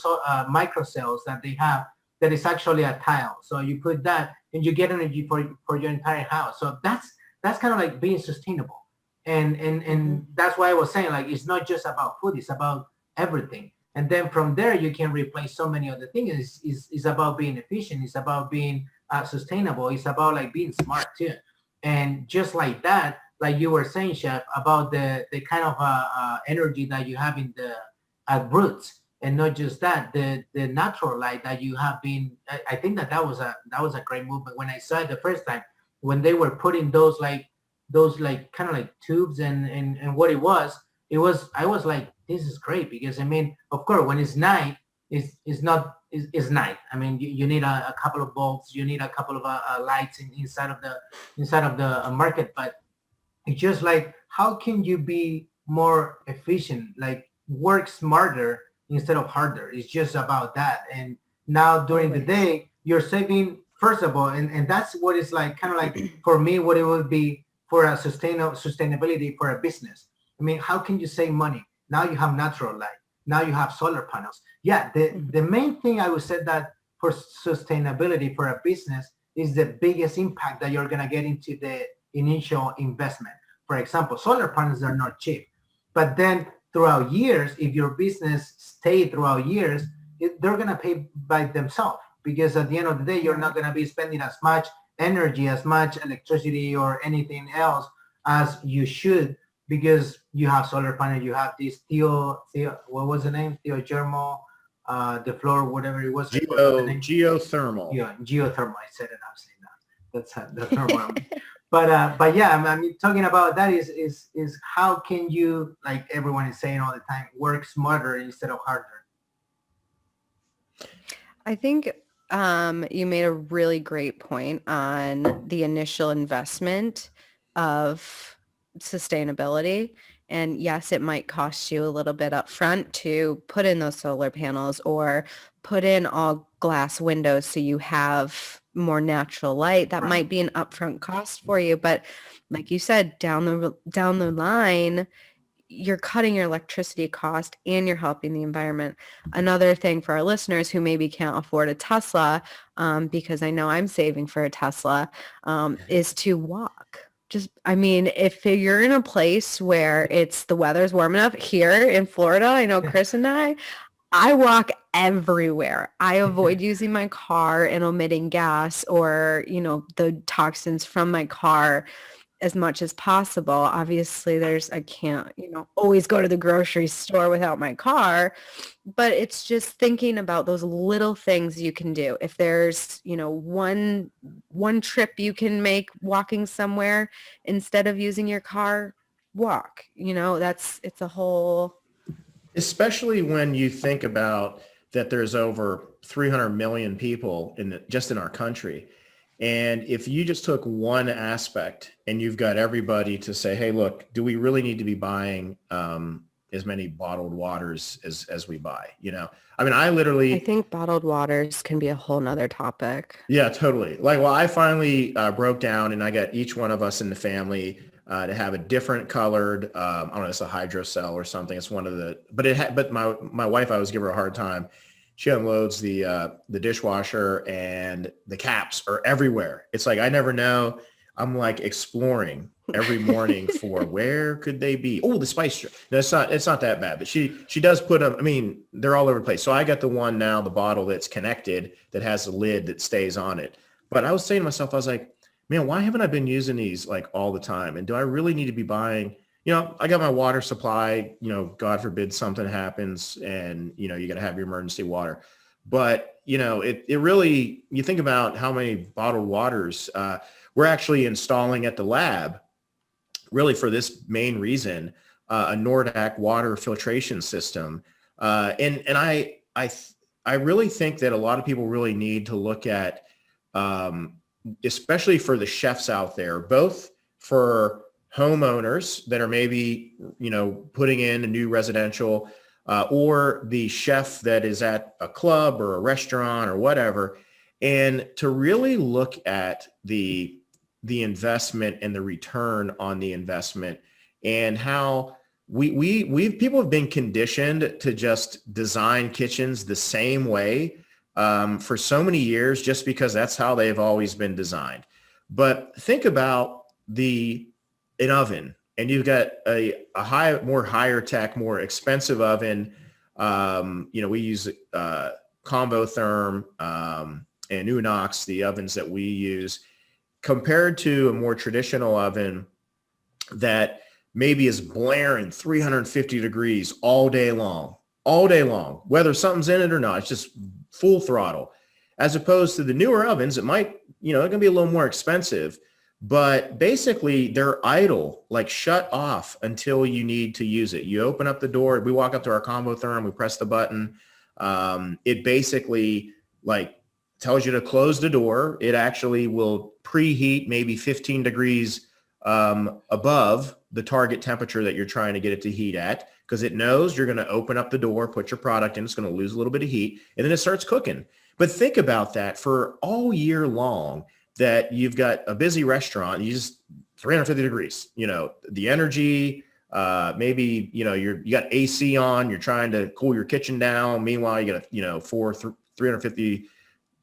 [SPEAKER 2] microcells that they have that is actually a tile. So you put that and you get energy for your entire house. So that's kind of like being sustainable. And that's why I was saying, like, it's not just about food, it's about everything. And then from there, you can replace so many other things. It's about being efficient. It's about being sustainable. It's about like being smart too. And just like that, like you were saying, Chef, about the kind of energy that you have in the roots, and not just that, the natural light that you have been. I think that was a great movement. When I saw it the first time, when they were putting those kind of like tubes and what it was, I was like, this is great, because of course, when it's night, it's night. You need a couple of bulbs, you need a couple of lights inside of the market, but it's just like, how can you be more efficient, like work smarter instead of harder? It's just about that. And now during the day, you're saving, first of all, and that's what it's like, kind of like for me, what it would be for a sustainability for a business. How can you save money? Now you have natural light. Now you have solar panels. Yeah, the main thing I would say that for sustainability for a business is the biggest impact that you're going to get into the initial investment. For example, solar panels are not cheap, but then throughout years, if your business stay throughout years, they're going to pay by themselves, because at the end of the day, you're not going to be spending as much energy, as much electricity or anything else as you should because you have solar panel, you have this Theo, what was the name? Theo Germo, the floor, whatever it was. I forgot the name.
[SPEAKER 3] Geothermal.
[SPEAKER 2] Yeah, geothermal. I said it. I'm saying that. That's the thermal. But yeah, I mean, talking about that is how can you, like everyone is saying all the time, work smarter instead of harder.
[SPEAKER 4] I think you made a really great point on the initial investment of sustainability. And yes, it might cost you a little bit up front to put in those solar panels or put in all glass windows so you have more natural light. That might be an upfront cost for you. But like you said, down the line, you're cutting your electricity cost and you're helping the environment. Another thing for our listeners who maybe can't afford a Tesla, because I know I'm saving for a Tesla, is to walk. I mean, if you're in a place where the weather's warm enough here in Florida, I know Chris and I walk everywhere. I avoid using my car and emitting gas or, the toxins from my car as much as possible. Obviously I can't, always go to the grocery store without my car, but it's just thinking about those little things you can do. If there's, one trip you can make walking somewhere instead of using your car, walk, it's a whole.
[SPEAKER 3] Especially when you think about that there's over 300 million people just in our country. And if you just took one aspect and you've got everybody to say, hey, look, do we really need to be buying as many bottled waters as we buy? I mean, I
[SPEAKER 4] think bottled waters can be a whole nother topic.
[SPEAKER 3] Yeah, totally. I finally broke down and I got each one of us in the family to have a different colored, I don't know, it's a hydrocell or something. It's one of but my wife, I always give her a hard time. She unloads the dishwasher and the caps are everywhere. It's like, I never know. I'm like exploring every morning for where could they be? Oh, the spice jar. No, it's not that bad, but she does put them. I mean, they're all over the place. So I got the one now, the bottle that's connected that has a lid that stays on it. But I was saying to myself, I was like, man, why haven't I been using these like all the time? And do I really need to be buying, I got my water supply, God forbid something happens and, you got to have your emergency water. But, it really, you think about how many bottled waters we're actually installing at the lab, really for this main reason, a Nordac water filtration system. And I really think that a lot of people really need to look at, especially for the chefs out there, both for homeowners that are maybe, putting in a new residential, or the chef that is at a club or a restaurant or whatever, and to really look at the investment and the return on the investment and how people have been conditioned to just design kitchens the same way for so many years, just because that's how they've always been designed. But think about an oven, and you've got a higher tech, more expensive oven. We use Combo Therm and Unox, the ovens that we use, compared to a more traditional oven that maybe is blaring 350 degrees all day long, whether something's in it or not. It's just full throttle, as opposed to the newer ovens. It might, they're going to be a little more expensive, but basically they're idle, like shut off until you need to use it. You open up the door, we walk up to our Combo Therm, we press the button. It basically like tells you to close the door. It actually will preheat maybe 15 degrees above the target temperature that you're trying to get it to heat at, because it knows you're going to open up the door, put your product in, it's going to lose a little bit of heat, and then it starts cooking. But think about that for all year long, that you've got a busy restaurant, you just 350 degrees, the energy, maybe, you got AC on, you're trying to cool your kitchen down. Meanwhile, you got, 350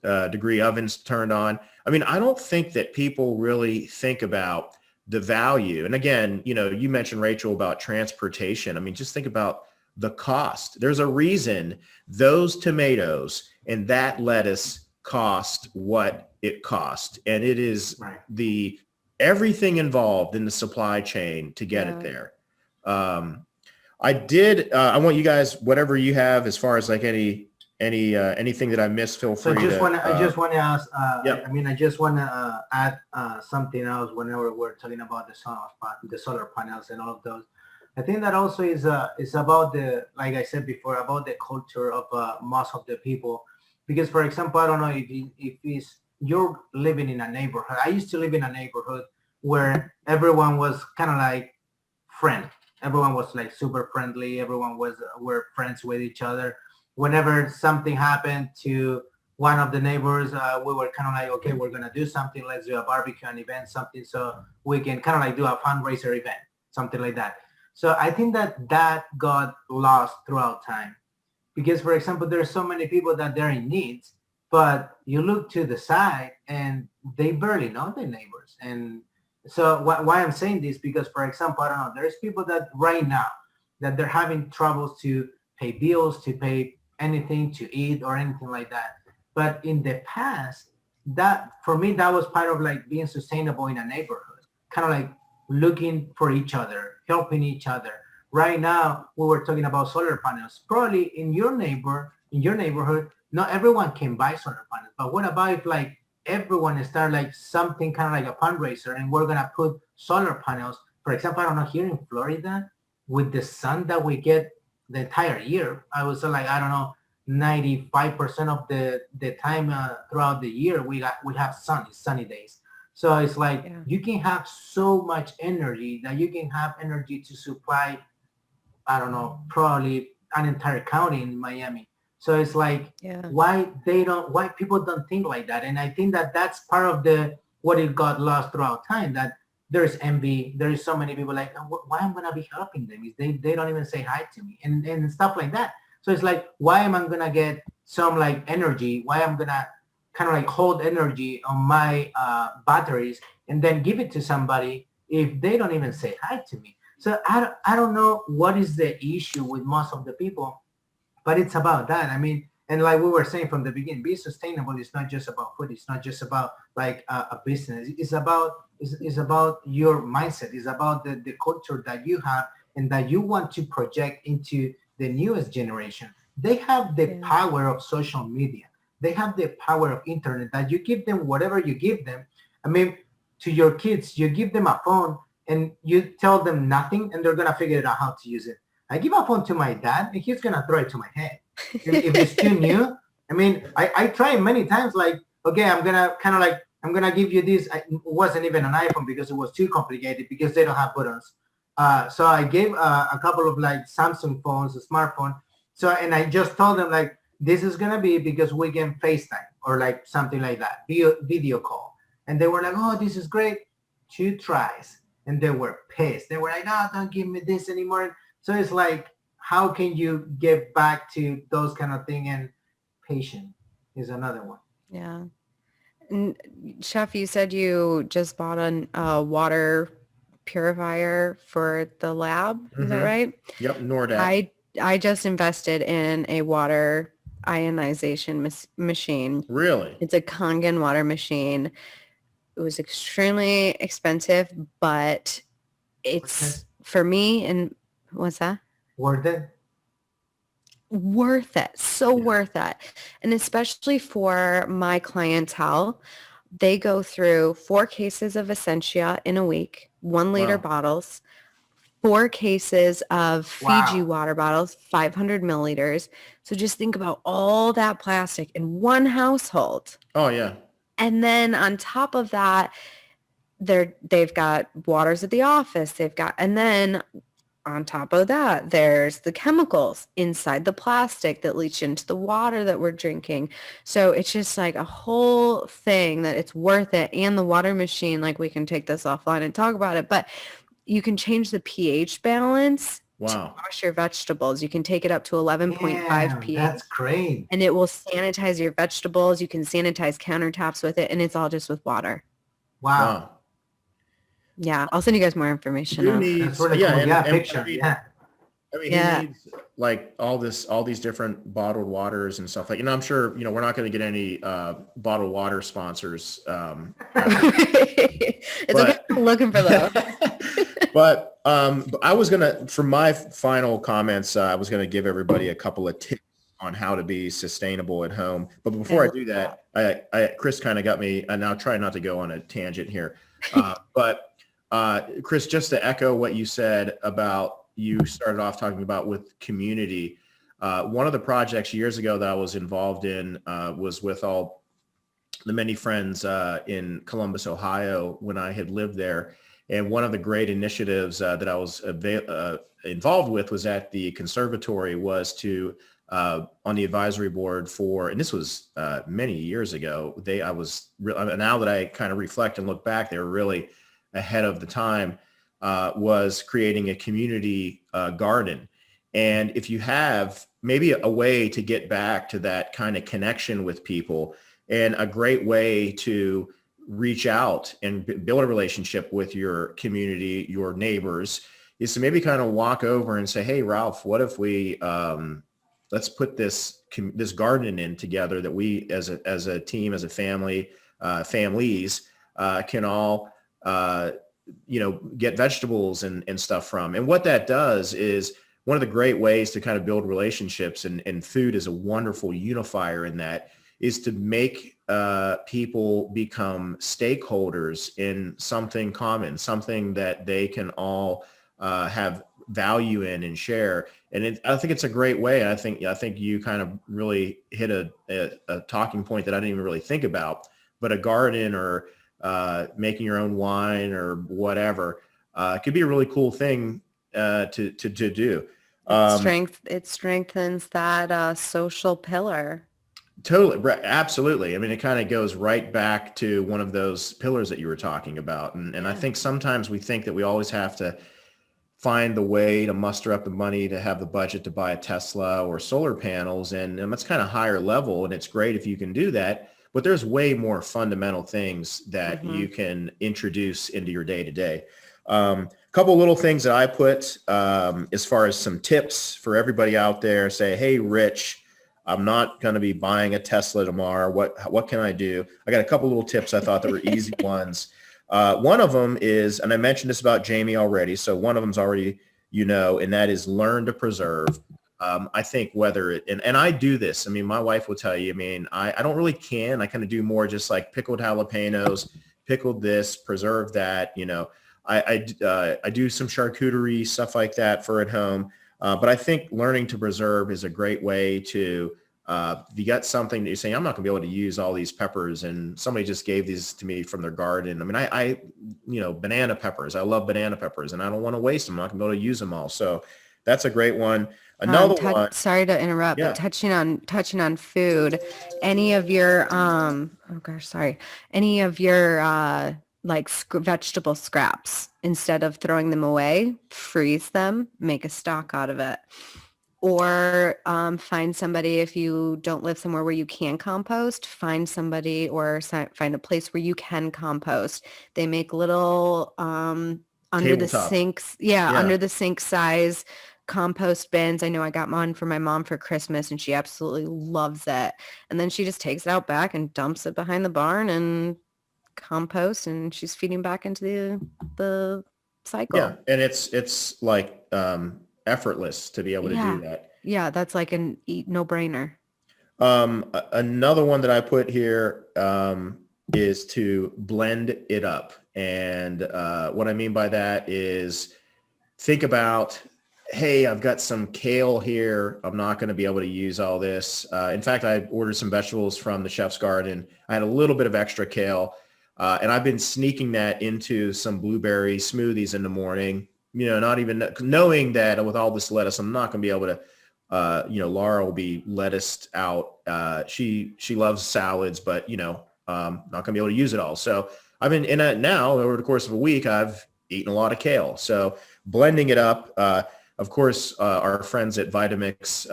[SPEAKER 3] degree ovens turned on. I mean, I don't think that people really think about the value. And again, you mentioned, Rachel, about transportation. I mean, just think about the cost. There's a reason those tomatoes and that lettuce cost what it cost. And it is everything involved in the supply chain to get it there. I did. I want you guys, whatever you have, as far as like anything that I missed, feel free.
[SPEAKER 2] I just want to ask.
[SPEAKER 3] Yep.
[SPEAKER 2] I just want to add something else. Whenever we're talking about the solar panels and all of those, I think that also is about the, like I said before, about the culture of most of the people. Because, for example, I don't know if you're living in a neighborhood. I used to live in a neighborhood where everyone was kind of like friend. Everyone was like super friendly. Everyone were friends with each other. Whenever something happened to one of the neighbors, we were kind of like, okay, we're going to do something. Let's do a barbecue, an event, something, so we can kind of like do a fundraiser event, something like that. So I think that got lost throughout time. Because, for example, there's so many people that they're in need, but you look to the side and they barely know their neighbors. And so why I'm saying this, because, for example, I don't know, there's people that right now that they're having troubles to pay bills, to pay anything to eat or anything like that. But in the past, that for me, that was part of like being sustainable in a neighborhood, kind of like looking for each other, helping each other. Right now, we were talking about solar panels. Probably in your neighborhood, not everyone can buy solar panels. But what about if like everyone start like something kind of like a fundraiser, and we're gonna put solar panels? For example, I don't know, here in Florida, with the sun that we get the entire year, I was like, I don't know, 95% of the time throughout the year we have sunny days. So it's like you can have so much energy that you can have energy to supply, I don't know, probably an entire county in Miami. So it's like why people don't think like that. And I think that that's part of what it got lost throughout time, that there's envy. There is so many people like, why I'm going to be helping them if they don't even say hi to me and stuff like that. So it's like, why am I going to get some like energy? Why I'm going to kind of like hold energy on my batteries and then give it to somebody if they don't even say hi to me? So I don't know what is the issue with most of the people, but it's about that. I mean, and like we were saying from the beginning, be sustainable is not just about food. It's not just about like a business. It's about your mindset. It's about the culture that you have and that you want to project into the newest generation. They have the power of social media. They have the power of internet, that you give them whatever you give them. I mean, to your kids, you give them a phone and you tell them nothing and they're going to figure it out how to use it. I give a phone to my dad and he's going to throw it to my head. If it's too new, I mean, I tried many times, like, okay, I'm going to give you this. It wasn't even an iPhone because it was too complicated because they don't have buttons. So I gave a couple of like Samsung phones, a smartphone. So, and I just told them like, this is going to be because we can FaceTime or like something like that, video call. And they were like, oh, this is great. 2 tries. And they were pissed. They were like, no, don't give me this anymore. So it's like, how can you get back to those kind of thing? And patient is another one.
[SPEAKER 4] Yeah. And Chef, you said you just bought a water purifier for the lab. Is that right?
[SPEAKER 3] Yep. Nordat.
[SPEAKER 4] I just invested in a water ionization machine.
[SPEAKER 3] Really?
[SPEAKER 4] It's a Kangen water machine. It was extremely expensive, but it's for me. And what's that?
[SPEAKER 2] Worth it?
[SPEAKER 4] Worth it. So worth it. And especially for my clientele, they go through 4 cases of Essentia in a week, 1 liter bottles, 4 cases of Fiji water bottles, 500 milliliters. So just think about all that plastic in one household.
[SPEAKER 3] Oh, yeah.
[SPEAKER 4] And then on top of that, they've got waters at the office. And then on top of that, there's the chemicals inside the plastic that leach into the water that we're drinking. So it's just like a whole thing that it's worth it. And the water machine, like we can take this offline and talk about it, but you can change the pH balance to wash your vegetables. You can take it up to 11.5 pH.
[SPEAKER 2] That's great.
[SPEAKER 4] And it will sanitize your vegetables. You can sanitize countertops with it, and it's all just with water.
[SPEAKER 2] Wow.
[SPEAKER 4] Yeah, I'll send you guys more information.
[SPEAKER 3] Who needs,
[SPEAKER 2] picture.
[SPEAKER 3] I mean, he needs like all these different bottled waters and stuff like. I'm sure we're not going to get any bottled water sponsors.
[SPEAKER 4] It's okay. I'm looking for those.
[SPEAKER 3] But I was gonna, for my final comments, I was gonna give everybody a couple of tips on how to be sustainable at home. But before I do that, Chris kind of got me, and I'll try not to go on a tangent here. But Chris, just to echo what you said about, you started off talking about with community. One of the projects years ago that I was involved in was with all the many friends in Columbus, Ohio, when I had lived there. And one of the great initiatives that I was involved with was at the conservatory, was to, on the advisory board for, and this was many years ago, now that I kind of reflect and look back, they were really ahead of the time, was creating a community garden. And if you have maybe a way to get back to that kind of connection with people, and a great way to reach out and build a relationship with your community, your neighbors, is to maybe kind of walk over and say, hey, Ralph, what if we, let's put this garden in together that we as a team, as a family, families can all, get vegetables and stuff from. And what that does is, one of the great ways to kind of build relationships, and food is a wonderful unifier in that, is to make people become stakeholders in something common, something that they can all have value in and share. And I think it's a great way. I think you kind of really hit a talking point that I didn't even really think about. But a garden, or making your own wine or whatever, could be a really cool thing to do.
[SPEAKER 4] It strengthens that social pillar.
[SPEAKER 3] Totally. Absolutely. I mean, it kind of goes right back to one of those pillars that you were talking about. And I think sometimes we think that we always have to find the way to muster up the money to have the budget to buy a Tesla or solar panels. And that's kind of higher level. And it's great if you can do that. But there's way more fundamental things that you can introduce into your day-to-day. Couple little things that I put as far as some tips for everybody out there. Say, hey, Rich, I'm not going to be buying a Tesla tomorrow. What can I do? I got a couple little tips I thought that were easy ones. One of them is, and I mentioned this about Jamie already, so one of them's already, and that is learn to preserve. I think and I do this. I mean, my wife will tell you, I mean, I don't really can. I kind of do more just like pickled jalapenos, pickled this, preserve that, I do some charcuterie, stuff like that for at home. But I think learning to preserve is a great way to, if you got something that you're saying, I'm not gonna be able to use all these peppers, and somebody just gave these to me from their garden. I mean, I banana peppers, I love banana peppers, and I don't want to waste them. I'm not gonna be able to use them all. So that's a great one. Another one.
[SPEAKER 4] Sorry to interrupt, but touching on food, any of your, vegetable scraps, instead of throwing them away, freeze them, make a stock out of it. Or find somebody, if you don't live somewhere where you can compost, find somebody or find a place where you can compost. They make little under the sinks, under the sink size compost bins. I know I got one for my mom for Christmas, and she absolutely loves it. And then she just takes it out back and dumps it behind the barn and compost, and she's feeding back into the cycle.
[SPEAKER 3] Yeah, and it's like effortless to be able to do that.
[SPEAKER 4] Yeah, that's like no-brainer.
[SPEAKER 3] Another one that I put here is to blend it up. And what I mean by that is, think about, hey, I've got some kale here. I'm not going to be able to use all this. In fact, I ordered some vegetables from the chef's garden. I had a little bit of extra kale. And I've been sneaking that into some blueberry smoothies in the morning, not even knowing that with all this lettuce, I'm not going to be able to, Laura will be lettuced out. She loves salads, but, not going to be able to use it all. So I've been in it now over the course of a week. I've eaten a lot of kale. So blending it up, of course, our friends at Vitamix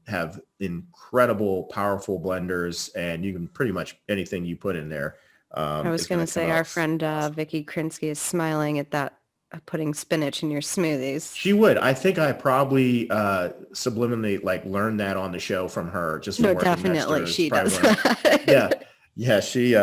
[SPEAKER 3] have incredible, powerful blenders, and you can pretty much anything you put in there.
[SPEAKER 4] I was going to say our friend Vicky Krinsky is smiling at that, putting spinach in your smoothies.
[SPEAKER 3] She would. I think I probably subliminally learned that on the show from her. Just from
[SPEAKER 4] definitely she does.
[SPEAKER 3] Yeah.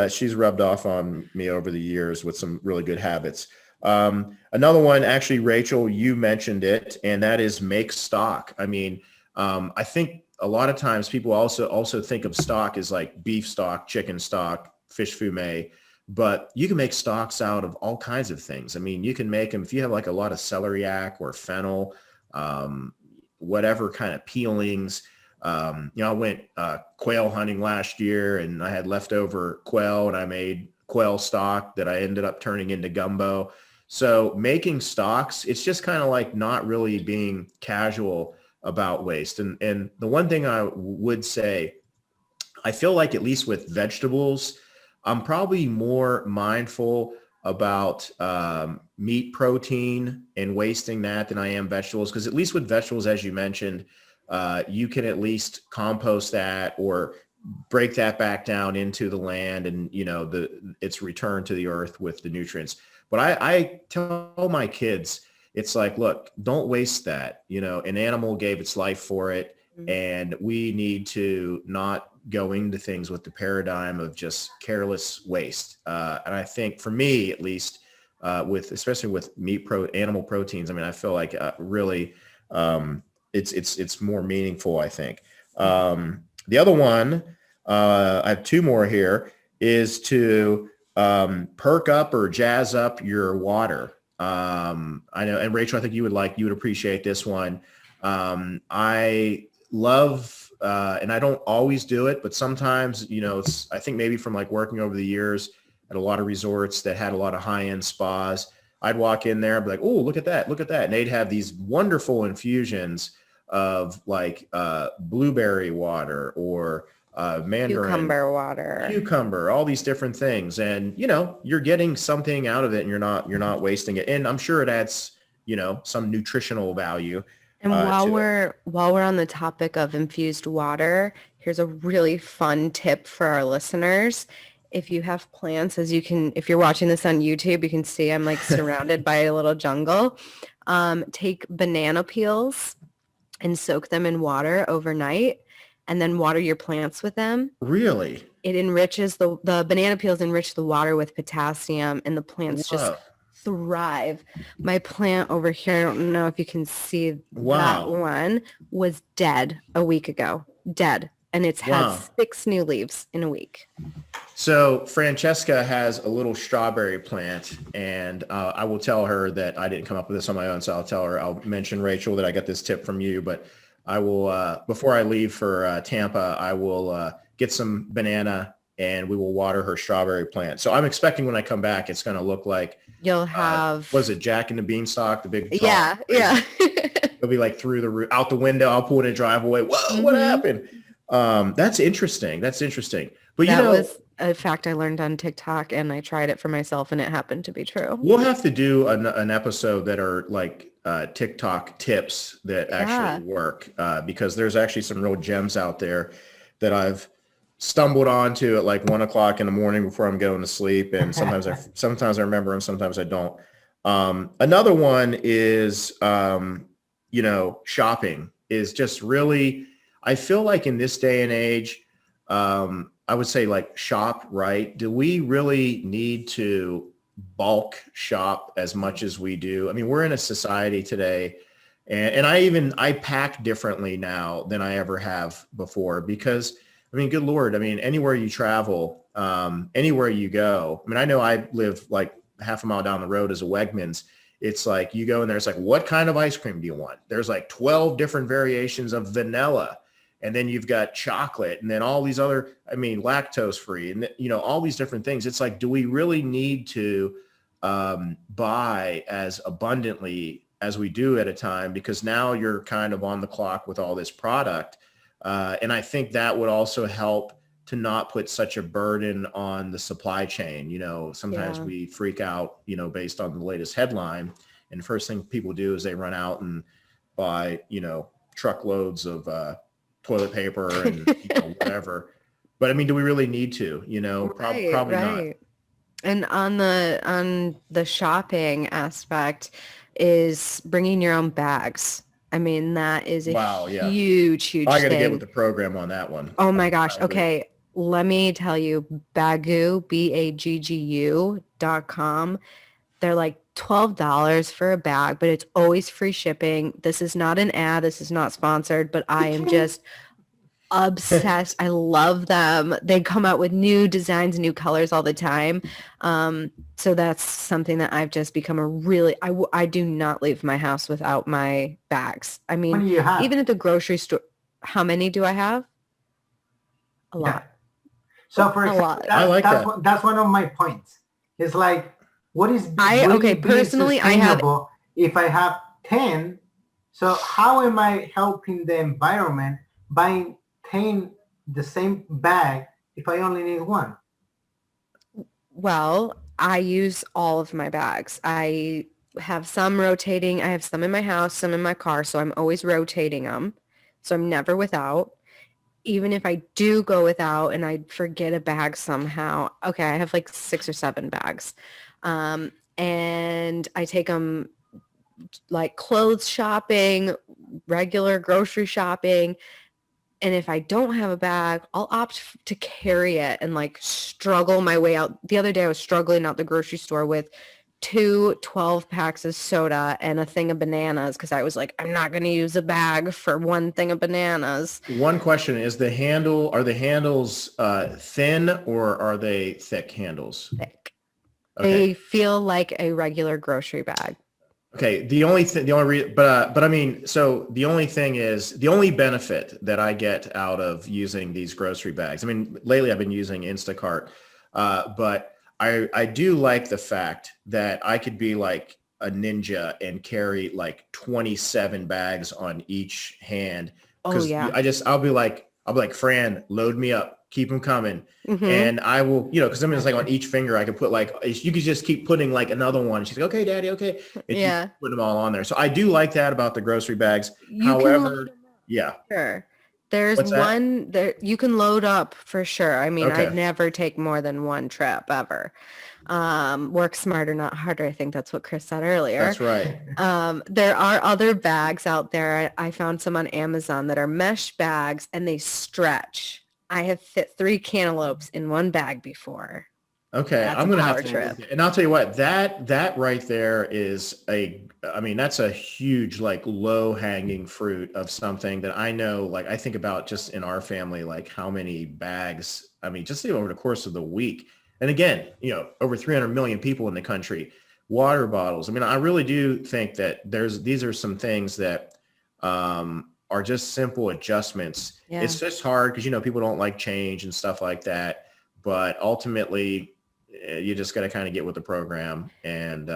[SPEAKER 3] She's rubbed off on me over the years with some really good habits. Another one, actually, Rachel, you mentioned it, and that is make stock. I mean, I think a lot of times people also think of stock as like beef stock, chicken stock, fish fumet, but you can make stocks out of all kinds of things. I mean, you can make them if you have like a lot of celeriac or fennel, whatever kind of peelings. I went quail hunting last year, and I had leftover quail, and I made quail stock that I ended up turning into gumbo. So making stocks, it's just kind of like not really being casual about waste. And the one thing I would say, I feel like at least with vegetables, I'm probably more mindful about meat protein and wasting that than I am vegetables. Because at least with vegetables, as you mentioned, you can at least compost that or break that back down into the land, and it's returned to the earth with the nutrients. But I tell my kids, it's like, look, don't waste that. An animal gave its life for it, and we need to not go into things with the paradigm of just careless waste. And I think for me, at least, especially with animal proteins, I mean, I feel like really it's more meaningful, I think. The other one, I have two more here, is to perk up or jazz up your water. I know, and Rachel, I think you would appreciate this one. I love, and I don't always do it, but sometimes, I think maybe from like working over the years at a lot of resorts that had a lot of high-end spas, I'd walk in there and be like, oh, look at that. And they'd have these wonderful infusions of like blueberry water or mandarin, cucumber, all these different things. And, you're getting something out of it, and you're not wasting it. And I'm sure it adds, some nutritional value.
[SPEAKER 4] And while we're on the topic of infused water, here's a really fun tip for our listeners. If you have plants, if you're watching this on YouTube, you can see I'm like surrounded by a little jungle. Take banana peels and soak them in water overnight, and then water your plants with them.
[SPEAKER 3] Really?
[SPEAKER 4] It enriches the banana peels enrich the water with potassium, and the plants just thrive. My plant over here, I don't know if you can see that one, was dead a week ago. Dead. And it's had 6 new leaves in a week.
[SPEAKER 3] So Francesca has a little strawberry plant, and I will tell her that I didn't come up with this on my own. So I'll mention, Rachel, that I got this tip from you, but I will, before I leave for Tampa, I will get some banana, and we will water her strawberry plant. So I'm expecting when I come back, it's going to look like
[SPEAKER 4] you'll have,
[SPEAKER 3] what is it, Jack and the Beanstalk, the big
[SPEAKER 4] yeah.
[SPEAKER 3] It'll be like through the roof, out the window. I'll pull in a driveway. Whoa, what happened? That's interesting. But
[SPEAKER 4] that was a fact I learned on TikTok, and I tried it for myself, and it happened to be true.
[SPEAKER 3] We'll have to do an episode that are like TikTok tips that actually work, because there's actually some real gems out there that I've stumbled onto at like 1 o'clock in the morning before I'm going to sleep. And sometimes I remember them, sometimes I don't. Another one is, shopping is just really, I feel like in this day and age, I would say like shop right. Do we really need to bulk shop as much as we do? I mean, we're in a society today, and I pack differently now than I ever have before, because I mean, good Lord, I mean, anywhere you travel, anywhere you go, I mean, I know I live like half a mile down the road as a Wegmans. It's like you go in there, it's like, what kind of ice cream do you want? There's like 12 different variations of vanilla. And then you've got chocolate, and then all these other, lactose free, and all these different things. It's like, do we really need to buy as abundantly as we do at a time? Because now you're kind of on the clock with all this product. And I think that would also help to not put such a burden on the supply chain. Sometimes we freak out, based on the latest headline. And the first thing people do is they run out and buy, truckloads of toilet paper and whatever. But I mean, do we really need to? Probably not.
[SPEAKER 4] And on the shopping aspect is bringing your own bags. I mean, that is a huge thing.
[SPEAKER 3] I got to get with the program on that one.
[SPEAKER 4] Oh my gosh. Okay. Let me tell you, Baggu, BAGGU.com. They're like $12 for a bag, but it's always free shipping. This is not an ad. This is not sponsored, but I am just obsessed. I love them. They come out with new designs, new colors all the time. So that's something that I've just become I do not leave my house without my bags. I
[SPEAKER 2] What do
[SPEAKER 4] mean,
[SPEAKER 2] you have?
[SPEAKER 4] even at the grocery store, how many do I have? A lot.
[SPEAKER 2] Yeah. So for
[SPEAKER 4] A
[SPEAKER 2] example,
[SPEAKER 4] lot.
[SPEAKER 3] I like that.
[SPEAKER 2] that's one of my points. It's like, what is
[SPEAKER 4] personally, I have
[SPEAKER 2] sustainable if I have 10? So how am I helping the environment buying 10 the same bag if I only need one?
[SPEAKER 4] Well, I use all of my bags. I have some rotating. I have some in my house, some in my car. So I'm always rotating them. So I'm never without. Even if I do go without and I forget a bag somehow, okay, I have like 6 or 7 bags. And I take them like clothes shopping, regular grocery shopping. And if I don't have a bag, I'll opt to carry it and like struggle my way out. The other day I was struggling out the grocery store with 2 12-packs of soda and a thing of bananas because I was like, I'm not going to use a bag for one thing of bananas.
[SPEAKER 3] One question is are the handles thin or are they thick handles?
[SPEAKER 4] Thick.
[SPEAKER 3] Okay.
[SPEAKER 4] They feel like a regular grocery bag.
[SPEAKER 3] Okay. The only benefit that I get out of using these grocery bags, I mean, lately I've been using Instacart, but I do like the fact that I could be like a ninja and carry like 27 bags on each hand.
[SPEAKER 4] Oh yeah.
[SPEAKER 3] I'll be like, Fran, load me up, keep them coming.
[SPEAKER 4] Mm-hmm.
[SPEAKER 3] And I will, cause I mean, it's like on each finger, I could put like, you could just keep putting like another one. She's like, okay, daddy. Okay. And
[SPEAKER 4] yeah.
[SPEAKER 3] put them all on there. So I do like that about the grocery bags.
[SPEAKER 4] However,
[SPEAKER 3] yeah.
[SPEAKER 4] Sure. There's
[SPEAKER 3] What's that?
[SPEAKER 4] one there you can load up for sure. I mean,
[SPEAKER 3] Okay.
[SPEAKER 4] I'd never take more than one trip ever. Work smarter, not harder. I think that's what Chris said earlier.
[SPEAKER 3] That's right.
[SPEAKER 4] There are other bags out there. I found some on Amazon that are mesh bags and they stretch. I have fit 3 cantaloupes in one bag before.
[SPEAKER 3] Okay,
[SPEAKER 4] That's
[SPEAKER 3] I'm going to
[SPEAKER 4] a
[SPEAKER 3] have
[SPEAKER 4] power
[SPEAKER 3] to,
[SPEAKER 4] trip.
[SPEAKER 3] and I'll tell you what, that right there is that's a huge, like low hanging fruit of something that I know, like I think about just in our family, like how many bags, I mean, just over the course of the week. And again, over 300 million people in the country, water bottles. I mean, I really do think that these are some things that are just simple adjustments.
[SPEAKER 4] Yeah.
[SPEAKER 3] It's just hard because, people don't like change and stuff like that. But ultimately, you just got to kind of get with the program. And,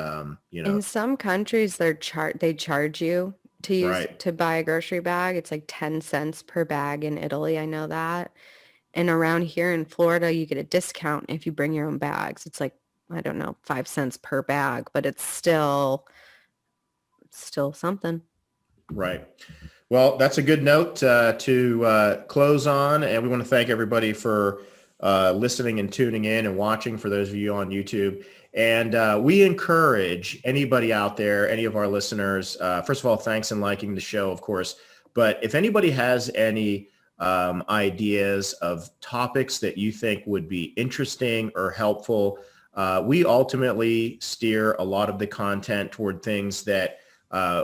[SPEAKER 4] In some countries, they charge you to use
[SPEAKER 3] Right.
[SPEAKER 4] to buy a grocery bag. It's like 10 cents per bag in Italy. I know that. And around here in Florida, you get a discount if you bring your own bags. It's like, I don't know, 5 cents per bag, but it's still something.
[SPEAKER 3] Right. Well, that's a good note to close on. And we want to thank everybody for listening and tuning in and watching, for those of you on YouTube. And we encourage anybody out there, any of our listeners, first of all, thanks and liking the show, of course. But if anybody has any ideas of topics that you think would be interesting or helpful, we ultimately steer a lot of the content toward things that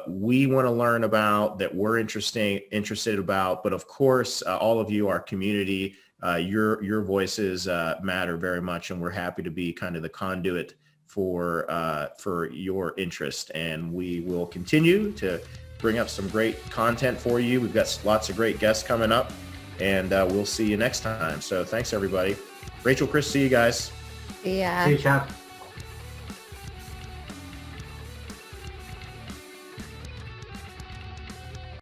[SPEAKER 3] we want to learn about, that we're interested about. But of course, all of you, our community, your voices matter very much, and we're happy to be kind of the conduit for your interest. And we will continue to bring up some great content for you. We've got lots of great guests coming up, and we'll see you next time. So thanks, everybody. Rachel, Chris, see you guys.
[SPEAKER 4] Yeah.
[SPEAKER 2] See you, Chef.